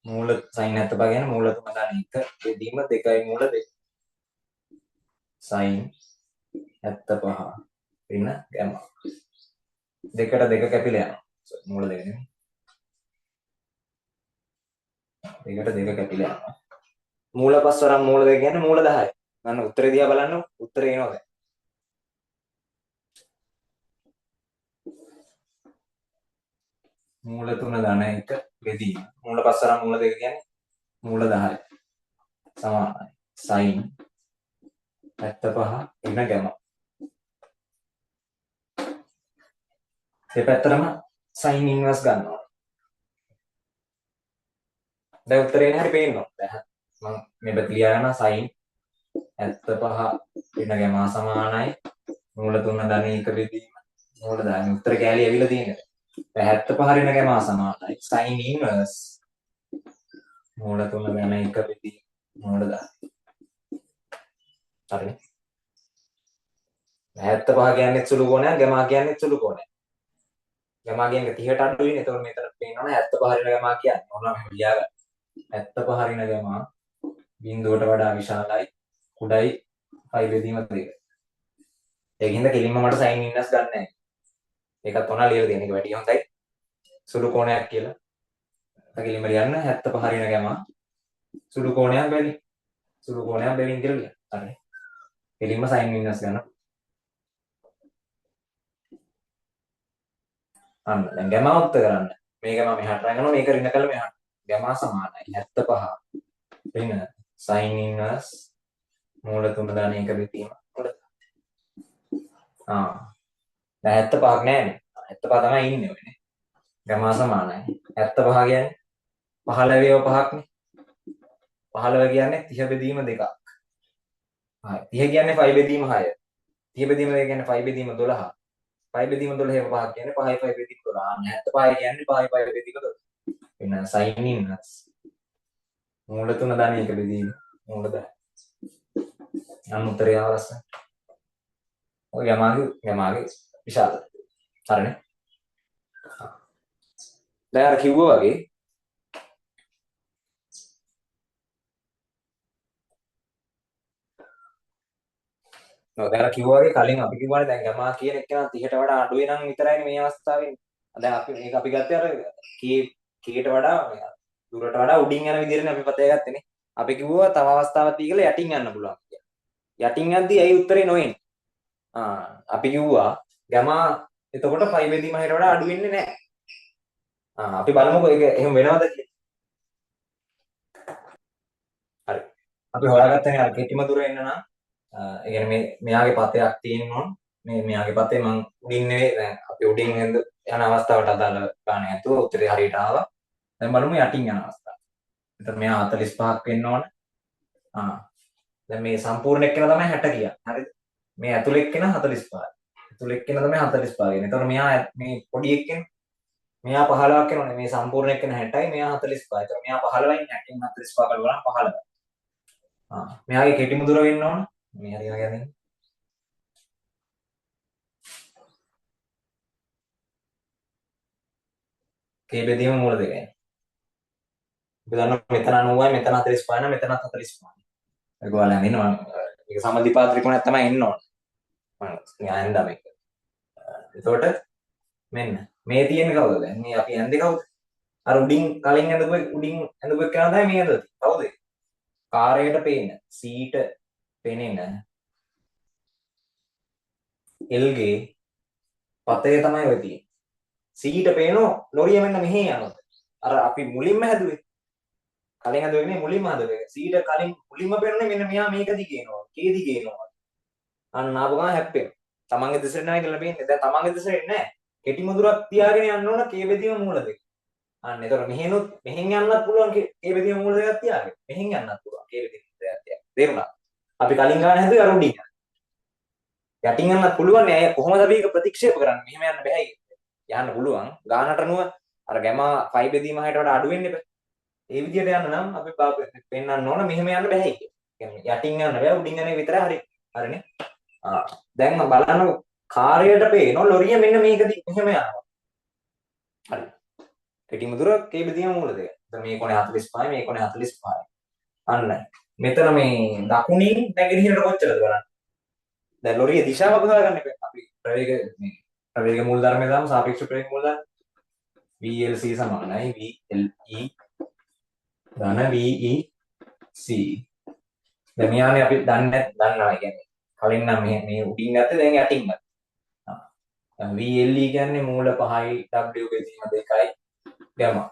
මූල sin 75 කියන්නේ මූල 3 දාන 1 බෙදීම 2යි මූල 2. sin 75 වෙන ගැම්මා. දෙකට දෙක කැපිලා යනවා. මූල දෙක නෙමෙයි. දෙකට දෙක කැපිලා යනවා. මූල 5 වරන් මූල 2 කියන්නේ මූල 10යි. ගන්න උත්තරේ දිහා බලන්න උත්තරේ එනවා දැන්. මූල 3 ධන 1 බෙදීම. මූල 5 වරන් මූල 2 කියන්නේ මූල 10යි. සමානයි. sin 75 වෙන ගැම්මා. දෙපැත්තටම sin ඉන්වර්ස් ගන්නවා. දැන් උත්තරේ නේ හරි පේනවා. දැන් මම මේ පැත්ත ලියා ගන්නවා sin 75 වෙන ගැමා සමානයි මූල 3 ධන 1 බෙදීම මූල 10. උත්තර කැලිය ඇවිල්ලා තියෙනවා. දැන් 75 වෙන ගැමා සමානයි sin ඉන්වර්ස් මූල 3 ධන 1 බෙදීම මූල 10. හරි. 75 කියන්නේ සුළු කෝණයක් ගැමා කියන්නේ සුළු කෝණයක්. ගැමා කියන්නේ 30ට අඩුයිනේ. එතකොට මෙතන පේනවනේ 75 වෙන ගැමා කියන්නේ. ඕනම එහෙම ලියා ගන්න. 75 වෙන ගැමා බිඳුවට වඩා විශාලයි කුඩයි 5 බෙදීම 2. ඒකින්ද කෙලින්ම මට sin ඉන්වර්ස් ගන්න නැහැ. ඒකත් උනා ලියලා දෙන එක වැඩි හොඳයි. සුළු කෝණයක් කියලා. කෙලින්ම ලියන්න 75 වෙන ගැමා සුළු කෝණයක් බැරි. සුළු කෝණයක් බැරින් කියලා ලියන්න. හරි. කෙලින්ම sin ඉන්වර්ස් ගන්න. අන්න දැන් ගැමා උත්තර කරන්න. මේ ගැමා මෙහාට රැඟනවා මේක ඍණ කළ මෙහාට. ගැමා සමානයි 75 වෙන sin ඉන්වර්ස් මූල 3 ධන 1 බෙදීම මූල. දැන් 75ක් නෑනේ. 75 තමයි ඉන්නේ ඔයනේ. ගැමා සමානයි. 75 කියන්නේ 15 වේව 5ක් නේ. 15 කියන්නේ 30 බෙදීම 2ක්. හරි. 30 කියන්නේ 5 බෙදීම 6. 30 බෙදීම 2 කියන්නේ 5 බෙදීම 12. 5 බෙදීම 12 හේව 5ක් කියන්නේ 5යි 5 බෙදීම 12. 75 කියන්නේ 5යි 5 බෙදීම 12. එන්න sin ඉන්වර්ස් මූල 3 ධන 1 බෙදීම මූල 10. නම් උත්තරය අවශ්‍යයි. ඔය යමාගේ විශාල. හරිනේ. දැන් අර කිව්වා වගේ දැන් අර කිව්වා වගේ කලින් අපි කිව්වානේ දැන් ගමා කියන එක නම් 30ට වඩා අඩු වෙනනම් විතරයි මේ අවස්ථාවේ. දැන් අපි ගත්තේ අර කීට වඩා දුරට වඩා උඩින් යන විදිහටනේ අපි පතේ ගත්තේනේ. අපි කිව්වා තව අවස්ථාවක් තියෙයි යටින් යන්න පුළුවන් කියලා. යටින් යද්දී ඇයි උත්තරේ නොඑන්නේ? අපි කිව්වා ගමා එතකොට පයි බෙදීම හයට වඩා අඩු වෙන්නේ නැහැ. අපි බලමුකෝ ඒක එහෙම වෙනවද කියලා. හරි. අපි හොයාගත්තනේ අර කෙටිම දුර එන්න නම් ඒ කියන්නේ මේ මෙයාගේ පතයක් තියෙන්න ඕන. මෙයාගේ පතේ මං උඩින් නෙවෙයි දැන් අපි උඩින් යන අවස්ථාවට අදාළ ගානේ ඇතුව උත්තරේ හරියට ආවා. දැන් බලමු යටින් යන අවස්ථාව. එතකොට මෙයා 45ක් වෙන්න ඕන. දැන් මේ සම්පූර්ණ එක්කෙනා තමයි 60 කියන්නේ. හරිද? මේ ඇතුළේ එක්කෙනා 45. ඇතුළේ එක්කෙනා තමයි 45 කියන්නේ. එතකොට මෙයා මේ පොඩි එක්කෙනා මෙයා 15ක් වෙනෝනේ. මේ සම්පූර්ණ එක්කෙනා 60යි මෙයා 45. එතකොට මෙයා 15යි 60න් 45 කරලා 15. මෙයාගේ කෙටිම දුර වෙන්න ඕන. මේ හරියට ගන්නේ. කේ බෙදීම මූල දෙකයි. අපි දන්නවා මෙතන 90යි මෙතන 45යි නම් මෙතනත් 45යි. ඒක ඔයාලා හඳින්න මම ඒක සමදිපා ත්‍රිකෝණයක් තමයි එන්න ඕන. මම න්යායෙන් මේක. එතකොට මෙන්න මේ තියෙන කවුද දැන්? මේ අපි ඇඳේ කවුද? අර උඩින් කලින් ඇඳපු එක්කෙනා තමයි මේ ඇඳලා තියෙන්නේ. කවුද? කාර්යයට පේන සීට පෙනෙන එල්ගේ පතේ තමයි ඔය තියෙන්නේ. සීට පේනෝ ලොරිය මෙන්න මෙහි යනවා. අර අපි මුලින්ම හැදුවේ. කලින් හැදුවේ නේ මුලින්ම හැදුවේ. සීට කලින් මුලින්ම පේනනේ මෙන්න මෙයා මේක දිගේ එනවා. කේ දිගේ එනවා. අන්න ආපු ගමන් හැප්පෙනවා. තමන්ගේ දෙසට නැහැ කියලා පේන්නේ. දැන් තමන්ගේ දෙසට නැහැ. කෙටි මුදුරක් තියාගෙන යන්න ඕන කේ බෙදීම මූල දෙක. අන්න ඒතකොට මෙහෙනුත් මෙහෙන් යන්නත් පුළුවන් කේ බෙදීම මූල දෙකක් තියාගෙන. මෙහෙන් යන්නත් පුළුවන් කේ බෙදීම මූල දෙකක් තියාගෙන. තේරුණා? අපි කලින් ගාන හැදුවේ අර උඩින්. යටින් යන්නත් පුළුවන් නේ. කොහොමද අපි ඒක ප්‍රතික්ෂේප කරන්නේ? මෙහෙම යන්න බෑ. යන්න පුළුවන්. ගානට අනුව අර ගැමා 5 බෙදීම 6ට වඩා අඩු වෙන්න එපා. ඒ විදිහට යන්න නම් අපි පෙන්වන්න ඕන මෙහෙම යන්න බෑ කියලා. කියන්නේ යටින් යන්න බෑ උඩින් යන එක විතරයි හරි. හරිනේ? දැන් බලන්න කාර්යයට පේන ලොරිය මෙන්න මේකදී මෙහෙම යනවා. හරි. කෙටිම දුර කේ බෙදීම මූල දෙක. දැන් මේ කොනේ 45යි මේ කොනේ 45යි. අන්න. මෙතන මේ දකුණින් නැගෙනහිරට කොච්චරද බලන්න. දැන් ලොරිය දිශාව හොයාගන්න එපා. අපි ප්‍රවේග මූල ධර්මය දාමු සාපේක්ෂ ප්‍රවේග මූල ධර්ම. VLC සමානයි VLE ධන VEC. දැන් මෙයානේ අපි දන්නවා කියන්නේ. කලින් නම් මේ උඩින් ගත්තේ දැන් යටින් ගත්තා. දැන් VLE කියන්නේ මූල 5යි W බෙදීම 2යි ගැමා.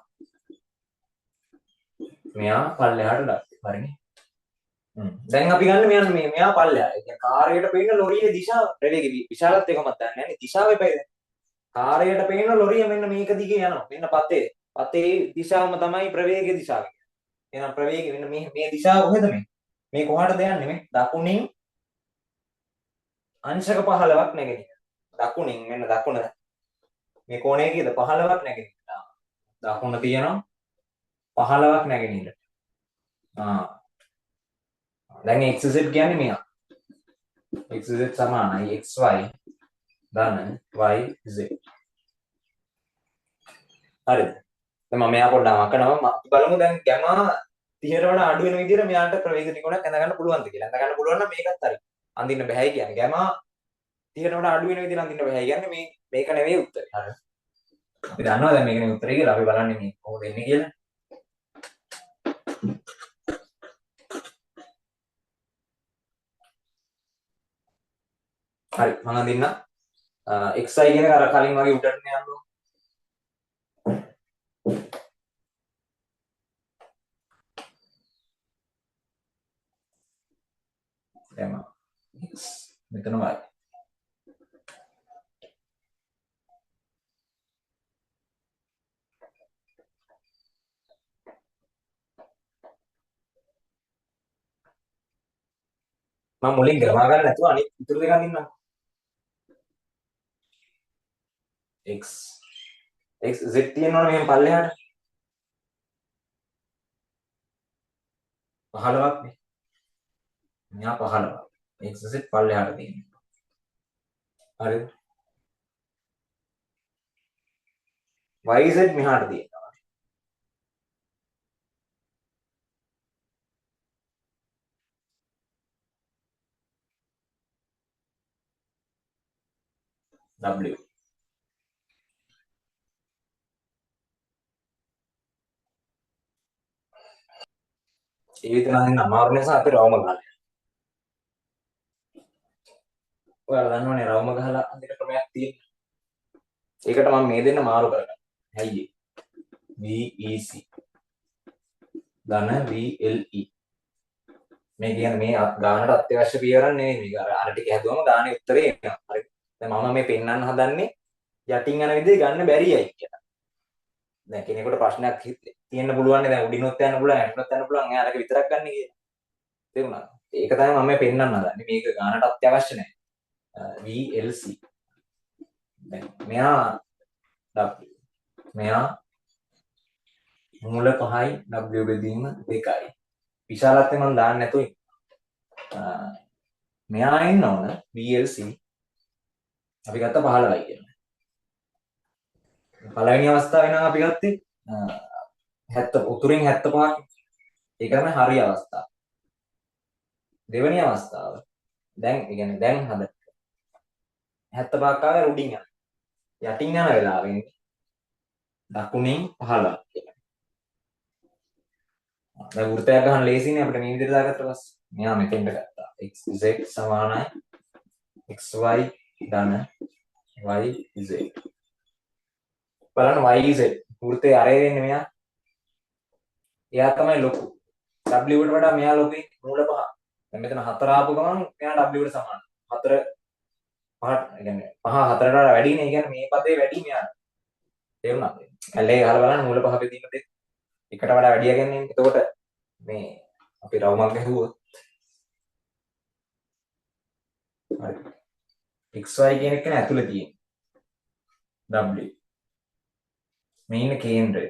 මෙයා පල්ලෙහාට දාන්න. හරිනේ. දැන් අපි ගන්න මෙයා පල්ලෙහා. ඒ කියන්නේ කාර්යයට පේන ලොරියේ දිශාව ප්‍රවේග විශාලත්වය කොහොමද දන්නේ නැහැ නේ. දිශාව එපයි දැන්. කාර්යයට පේන ලොරිය මෙන්න මේක දිගේ යනවා. මෙන්න පතේ. පතේ දිශාවම තමයි ප්‍රවේගයේ දිශාව කියන්නේ. එහෙනම් ප්‍රවේගය මෙන්න මේ දිශාව කොහෙද මේ? මේ කොහාටද යන්නේ මේ? දකුණින් අංශක 15ක් නැගෙනහිර. දකුණින් මෙන්න දකුණ. මේ කෝණය කීයද? 15ක් නැගෙනහිර. දකුණ තියෙනවා 15ක් නැගෙනහිර. දැන් xz කියන්නේ මෙයා. xz සමානයි xy ධන yz. හරිද? දැන් මම මෙයා පොඩ්ඩක් අකනවා. බලමු දැන් ගැමා 30ට වඩා අඩු වෙන විදිහට මෙයාට ප්‍රවේග ත්‍රිකෝණයක් ඇඳ ගන්න පුළුවන්ද කියලා. ඇඳ ගන්න පුළුවන් නම් මේකත් හරි. අඳින්න බෑයි කියන්නේ. ගැමා 30ට වඩා අඩු වෙන විදිහට අඳින්න බෑයි කියන්නේ මේක නෙවෙයි උත්තරේ. හරි. අපි දන්නවා දැන් මේක නෙවෙයි උත්තරේ කියලා. අපි බලන්නේ මේ කොහොමද එන්නේ කියලා. හරි මම අඳින්න xi කියන එක අර කලින් වගේ උඩට යනවා. දැන් x මෙතන y. මම මුලින් ගමා ගන්න නැතුව අනිත් ඉතුරු දෙක අඳින්නම්. x z තියෙනවනේ මෙහෙම පල්ලෙහාට 15ක් නේ. මෙයා 15. x z පල්ලෙහාට තියෙනවා. හරිද? y z මෙහාට තියෙනවා. w ඒ විතර නම් අමාරු නිසා අපි රවුම ගන්නවා. ඔයාලා දන්නවනේ රවුම ගහලා අඳින ක්‍රමයක් තියෙනවා. ඒකට මම මේ දෙන්න මාරු කරගන්නවා. ඇයි VEC ධන VLE මේ කියන්නේ මේ ගානට අත්‍යවශ්‍ය පියවරක් නෙවෙයි මේක. අර ටික හැදුවම ගානේ උත්තරේ එනවා. හරි. දැන් මම මේ පෙන්වන්න හදන්නේ යටින් යන විදිහේ ගන්න බැරියයි කියලා. දැන් කෙනෙකුට ප්‍රශ්නයක් තියෙන්න පුළුවන් නේ. දැන් උඩිනොත් යන්න පුළුවන්, යටිනොත් යන්න පුළුවන්. එයා අරක විතරක් ගන්න කියලා. තේරුණාද? ඒක තමයි මම මේ පෙන්වන්න හදන්නේ. මේක ගානට අත්‍යවශ්‍ය නැහැ. VLC. දැන් මෙයා W. මෙයා මූල 5යි W බෙදීම 2යි. විශාලත්වය මම දාන්න නැතුව මෙයා ඉන්න ඕන VLC අපි ගත්ත 15යි කියන. පළවෙනි අවස්ථාවේ නම් අපි ගත්තේ 70 උතුරින් 75ක්. ඒක තමයි හරි අවස්ථාව. දෙවෙනි අවස්ථාව දැන් ඒ කියන්නේ දැන් හද 75ක් ආවේ උඩින් යන. යටින් යන වෙලාවෙන් දකුණින් 15ක් කියලා. දැන් වෘත්තයක් ගන්න ලේසිනේ අපිට මේ විදිහට දාගත්ත පස්සේ. මෙයා මෙතෙන්ට ගත්තා. xz සමානයි xy ධන yz. බලන්න yz වෘත්තයේ අරේ වෙන්නේ මෙයා. එයා තමයි ලොකු. w ට වඩා මෙයා ලොකුයි මූල 5. දැන් මෙතන 4 ආපු ගමන් මෙයා w ට සමානයි. 4 5 කියන්නේ 5 4ට වඩා වැඩිනේ. ඒ කියන්නේ මේ පදේ වැඩි මෙයාට. තේරුණාද? කැලේ ගහලා බලන්න මූල 5 බෙදීම දෙක. එකට වඩා වැඩිය ගන්නේ. එතකොට මේ අපි රවුමක් ගහුවොත් හරි xy කියන එක නේ ඇතුලේ තියෙන්නේ w මේ ඉන්න කේන්ද්‍රය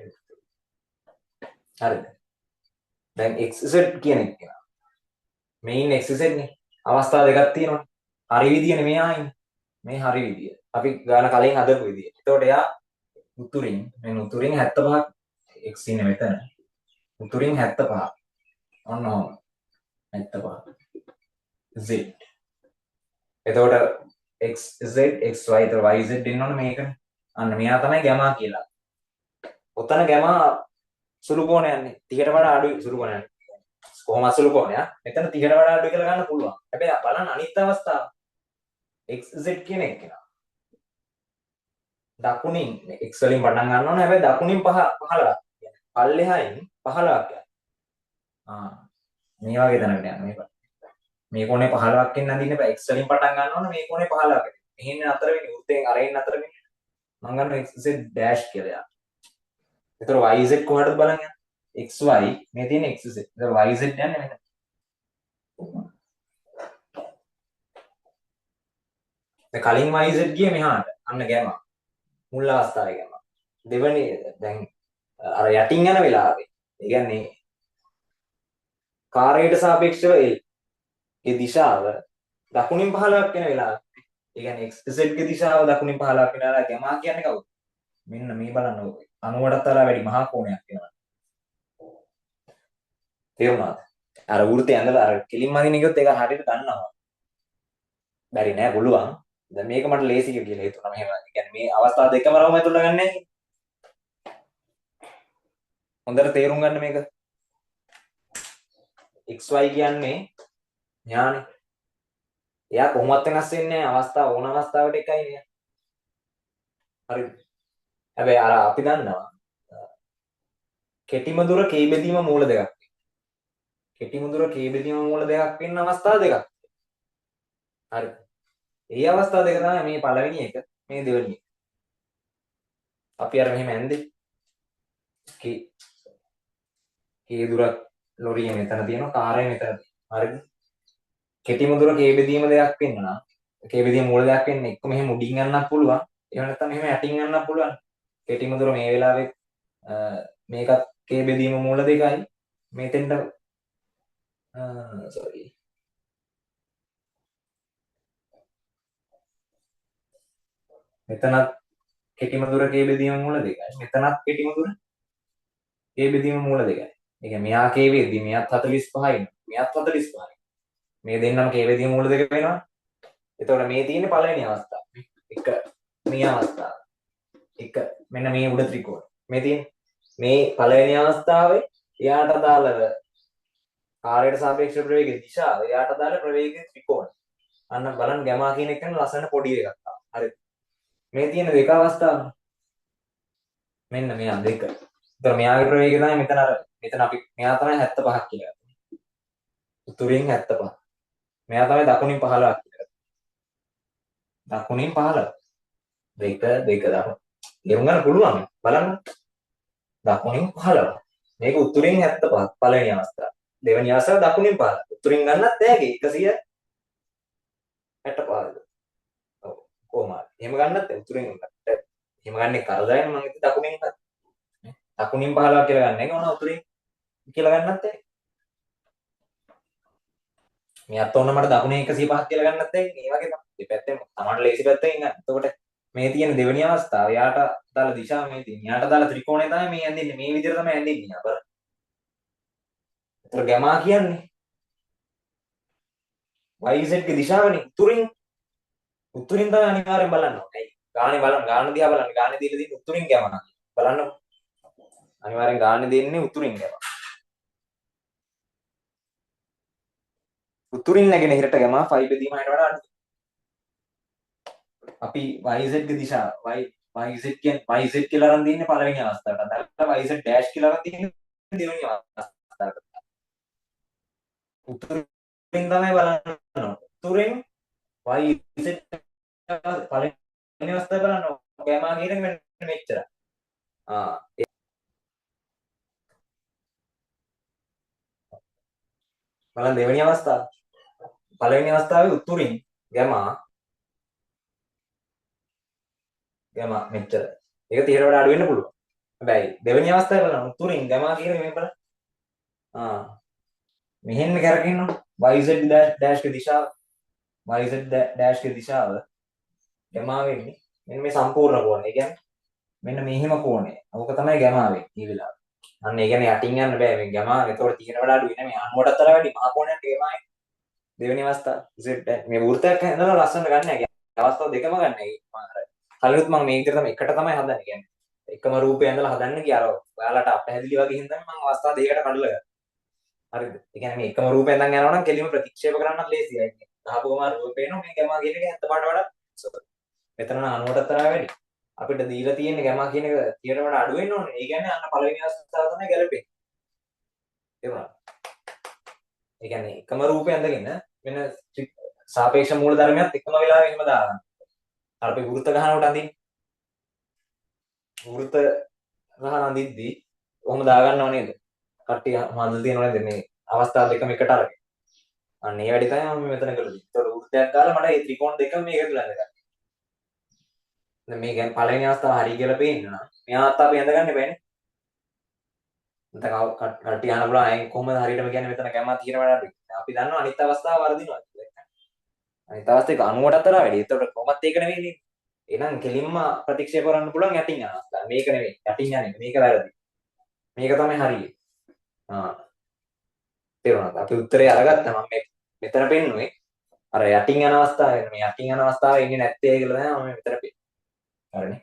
හරිද දැන් xz කියන එක මේ ඉන්න xz නේ අවස්ථා දෙකක් තියෙනවා හරි විදිය නෙමෙයි ආන්නේ මේ හරි විදිය අපි ගාන කලින් හදපු විදිය එතකොට එයා උතුරින් 75ක් x ඉන්නේ මෙතන උතුරින් 75 ඔන්න ඔහොම 75 z එතකොට xz xy තර yz දෙන්න ඕනේ මේකනේ. අන්න මෙයා තමයි ගැමා කියලා. ඔතන ගැමා සුළු කෝණයක් යන්නේ. 30ට වඩා අඩුයි සුළු කෝණයක්. කොහොම සුළු කෝණයක්? මෙතන 30ට වඩා අඩුයි කියලා ගන්න පුළුවන්. හැබැයි බලන්න අනිත් අවස්ථාව. xz කියන එක කෙනා. දකුණින් x වලින් පටන් ගන්න ඕනේ. හැබැයි දකුණින් 15ක්. පල්ලෙහායින් 15ක් යනවා. මේ වගේ තැනකට යනවා මේක. මේ කොනේ 15ක් එන්න අඳින්න බෑ x වලින් පටන් ගන්න ඕන මේ කොනේ 15ක. මෙහෙන් නතර වෙන්නේ වෘත්තයෙන් අරෙන් නතර වෙන්නේ. මම ගන්නවා xz ඩෑෂ් කියලා යා. ඒතර yz කොහටද බලන්න යන්නේ? xy මේ තියෙන xz. ඒතර yz යන්නේ මෙතන. දැන් කලින් yz ගියේ මෙහාට. අන්න ගැම. මුල් අවස්ථාවේ ගැම. දෙවෙනි දැන් අර යටින් යන වෙලාවේ. ඒ කියන්නේ කාර්යයට සාපේක්ෂව ඒ දිශාව දකුණින් 15ක් වෙන වෙලාව. ඒ කියන්නේ xz ගේ දිශාව දකුණින් 15ක් වෙන වෙලාව ගැමා කියන්නේ කවුද? මෙන්න මේ බලන්න ඕක. 90ටත් වඩා වැඩි මහා කෝණයක් වෙනවා. තේරුණාද? අර වෘත්තය ඇඳලා අර කෙලින්ම අදින්න ගියොත් ඒක හරියට ගන්නවා. බැරි නෑ පුළුවන්. දැන් මේක මට ලේසි කියලා හිතුණා මෙහෙම. ඒ කියන්නේ මේ අවස්ථා දෙකම රවම ඇතුළට ගන්න නැහැ. හොඳට තේරුම් ගන්න මේක. xy කියන්නේ ඥානෙ. එයා කොහොමවත් වෙනස් වෙන්නේ නැහැ. අවස්ථාව ඕන අවස්ථාවට එකයි නේ. හරිද? හැබැයි අර අපි දන්නවා කෙටිම දුර k බෙදීම මූල දෙකක්. කෙටිම දුර k බෙදීම මූල දෙකක් වෙන්න අවස්ථා දෙකක්. හරිද? ඒ අවස්ථා දෙක තමයි මේ පළවෙනි එක, මේ දෙවෙනි එක. අපි අර මෙහෙම ඇන්දේ k දුරක් ලොරිය මෙතන තියෙනවා, කාර්යය මෙතන තියෙනවා. හරිද? කෙටිම දුර k බෙදීම දෙකක් වෙන්න නම් k බෙදීම මූල දෙකක් වෙන්න එක්ක මෙහෙම උඩින් යන්නත් පුළුවන්. එහෙම නැත්නම් මෙහෙම යටින් යන්නත් පුළුවන්. කෙටිම දුර මේ වෙලාවේ මේකත් k බෙදීම මූල දෙකයි. මෙතෙන්ට sorry. මෙතනත් කෙටිම දුර k බෙදීම මූල දෙකයි. මෙතනත් කෙටිම දුර k බෙදීම මූල දෙකයි. ඒ කියන්නේ මෙහා k වෙද්දි මෙයාත් 45යි. මෙයාත් 45යි. මේ දෙන්නම k බෙදීම මූල දෙක වෙනවා. එතකොට මේ තියෙන්නේ පළවෙනි අවස්ථාව. එක මේ අවස්ථාව. එක මෙන්න මේ උඩ ත්‍රිකෝණ. මේ තියෙන්නේ මේ පළවෙනි අවස්ථාවේ එයාට අදාළව කාර්යයට සාපේක්ෂ ප්‍රවේගයේ දිශාව එයාට අදාළ ප්‍රවේගයේ ත්‍රිකෝණ. අන්න බලන්න ගැමා කියන එක ලස්සන පොඩි එකක් තමයි. හරිද? මේ තියෙන දෙක අවස්ථාව. මෙන්න මෙයා දෙක. ඒතර මෙයාගේ ප්‍රවේගය තමයි මෙතන අපි මෙයා තමයි 75ක් කියලා ගත්තේ. උතුරින් 75. මෙයා තමයි දකුණින් 15ක් කියලා. දකුණින් 15. දෙක දකුණ. ගෙවුම් ගන්න පුළුවන්. බලන්න. දකුණින් 15. මේක උතුරින් 75 පළවෙනි අවස්ථාව. දෙවෙනි අවස්ථාව දකුණින් 15. උතුරින් ගන්නත් ඇගේ 165. ඔව් කොහොමද? එහෙම ගන්නත් උතුරින් ගන්නත්. එහෙම ගන්නේ කරදරයනේ මම ඉතින් දකුණින් ගත්තා. දකුණින් 15 කියලා ගන්න එක ඕන උතුරින් කියලා ගන්නත් ඇයි? මෙයාත් ඕන මට දකුණේ 105ක් කියලා ගන්නත් ඇයි? මේ වගේ තමයි. දෙපැත්තෙන් තමයි ලේසි පැත්තෙන් ගන්න. එතකොට මේ තියෙන දෙවෙනි අවස්ථාව යාට දාලා දිශාව මේ තියෙන. යාට දාලා ත්‍රිකෝණය තමයි මේ ඇඳින්නේ. මේ විදිහට තමයි ඇඳින්නේ අපර. ඒතර ගැමා කියන්නේ YZ ගේ දිශාවනේ උතුරින් තමයි අනිවාර්යෙන් බලන්න ඕනේ. ගානේ බලන්න ගාන දිහා බලන්න. ගානේ දීලා තියෙන උතුරින් ගැමා. බලන්න. අනිවාර්යෙන් ගානේ දෙන්නේ උතුරින් ගැමා. උතුරින් නැගෙනහිරට ගැමා 5 බෙදීම 6ට වඩා අඩුයි. අපි YZ ගේ දිශාව YZ කියන්නේ YZ කියලා අරන් තින්නේ පළවෙනි අවස්ථාවට. අදාළ YZ ඩෑෂ් කියලා අරන් තින්නේ දෙවෙනි අවස්ථාවට. උතුරින් තමයි බලන්න ඕනේ. උතුරින් YZ පළවෙනි අවස්ථාව බලන්න ඕනේ. ගැමා කියන එක මෙන්න මෙච්චර. බලන්න දෙවෙනි අවස්ථාව. පළවෙනි අවස්ථාවේ උතුරින් ගැමා මෙච්චර. ඒක 30ට වඩා අඩු වෙන්න පුළුවන්. හැබැයි දෙවෙනි අවස්ථාවේ බලන්න උතුරින් ගැමා කියන මේ බලන්න. මෙහෙන්න කරකිනවා YZ ඩෑෂ් ගේ දිශාව YZ ඩෑෂ් ගේ දිශාව ගැමා වෙන්නේ මෙන්න මේ සම්පූර්ණ කෝණය. ඒ කියන්නේ මෙන්න මෙහිම කෝණය. ඕක තමයි ගැමා වෙන්නේ මේ වෙලාවේ. අන්න ඒ කියන්නේ යටින් යන්න බෑ මේ ගැමා. ඒතකොට 30ට වඩා අඩුයි නේ. මේ 90ට අතර වැඩි මහා කෝණයක් ගැමායි. දෙවෙනි අවස්ථාව Z මේ වෘත්තයක් හදලා ලස්සනට ගන්න නැහැ. අවස්ථාව දෙකම ගන්න. ඒ කලිනුත් මම මේ විදිහට තමයි එකට තමයි හදන්නේ. කියන්නේ එකම රූපය ඇඳලා හදන්න කියලා ඔයාලට අපහැදිලි වගේ හින්දා මම අවස්ථා දෙකකට කඩලා ගත්තා. හරිද? ඒ කියන්නේ මේ එකම රූපයෙන් දැන් යනවා නම් කෙලිම ප්‍රතික්ෂේප කරන්නත් ලේසියි. ගහපු ගමන් රූපේ පේනවා මේ ගැමා කියන එක 70ට වඩා මෙතන 90ට අතර වැඩි. අපිට දීලා තියෙන ගැමා කියන එක 30ට වඩා අඩු වෙන්න ඕනේ. ඒ කියන්නේ අන්න පළවෙනි අවස්ථාව තමයි ගැලපෙන්නේ. තේරුණාද? ඒ කියන්නේ එකම රූපය ඇඳගෙන වෙන සාපේක්ෂ මූල ධර්මයක් එකම වෙලාවෙ එහෙම දාගන්න. අර අපි වෘත්ත ගහනකොට අඳින්නේ. වෘත්ත ගහන අඳිද්දි කොහොම දාගන්නව නේද? කට්ටිය මන්දල් තියනවා නේද මේ අවස්ථා දෙකම එකට අරගෙන. අන්න ඒ වැඩි තමයි මම මෙතන කළේ. ඒතකොට වෘත්තයක් දාලා මට මේ ත්‍රිකෝණ දෙකම මේක තුල ඇඳගන්න. දැන් මේ ගැන පළවෙනි අවස්ථාව හරිය කියලා පේන්න නම් මෙයාත් අපි ඇඳගන්න බෑනේ. නැත්නම් කට්ටිය අහන බලන්න අයින් කොහොමද හරියටම කියන්නේ මෙතන ගැම්මා 30ට වඩා අඩුයි. අපි දන්නවා අනිත් අවස්ථාව වර්ධිනවා කියලා. අනිත් අවස්ථාවේ 90ට අතර වැඩි. ඒතකොට කොහොමත් ඒක නෙවෙයි. එහෙනම් කෙලින්ම ප්‍රතික්ෂේප කරන්න පුළුවන් යටින් යන අවස්ථාව. මේක නෙවෙයි. යටින් යන්නේ. මේක වැරදි. මේක තමයි හරිය. තේරුණාද? අපි උත්තරේ අරගත්තා මම මෙතන පෙන්නුවේ අර යටින් යන අවස්ථාවේ මේ යටින් යන අවස්ථාවේ ඉන්නේ නැත්තේ කියලා තමයි මම මෙතන පෙන්නුවේ. හරිනේ.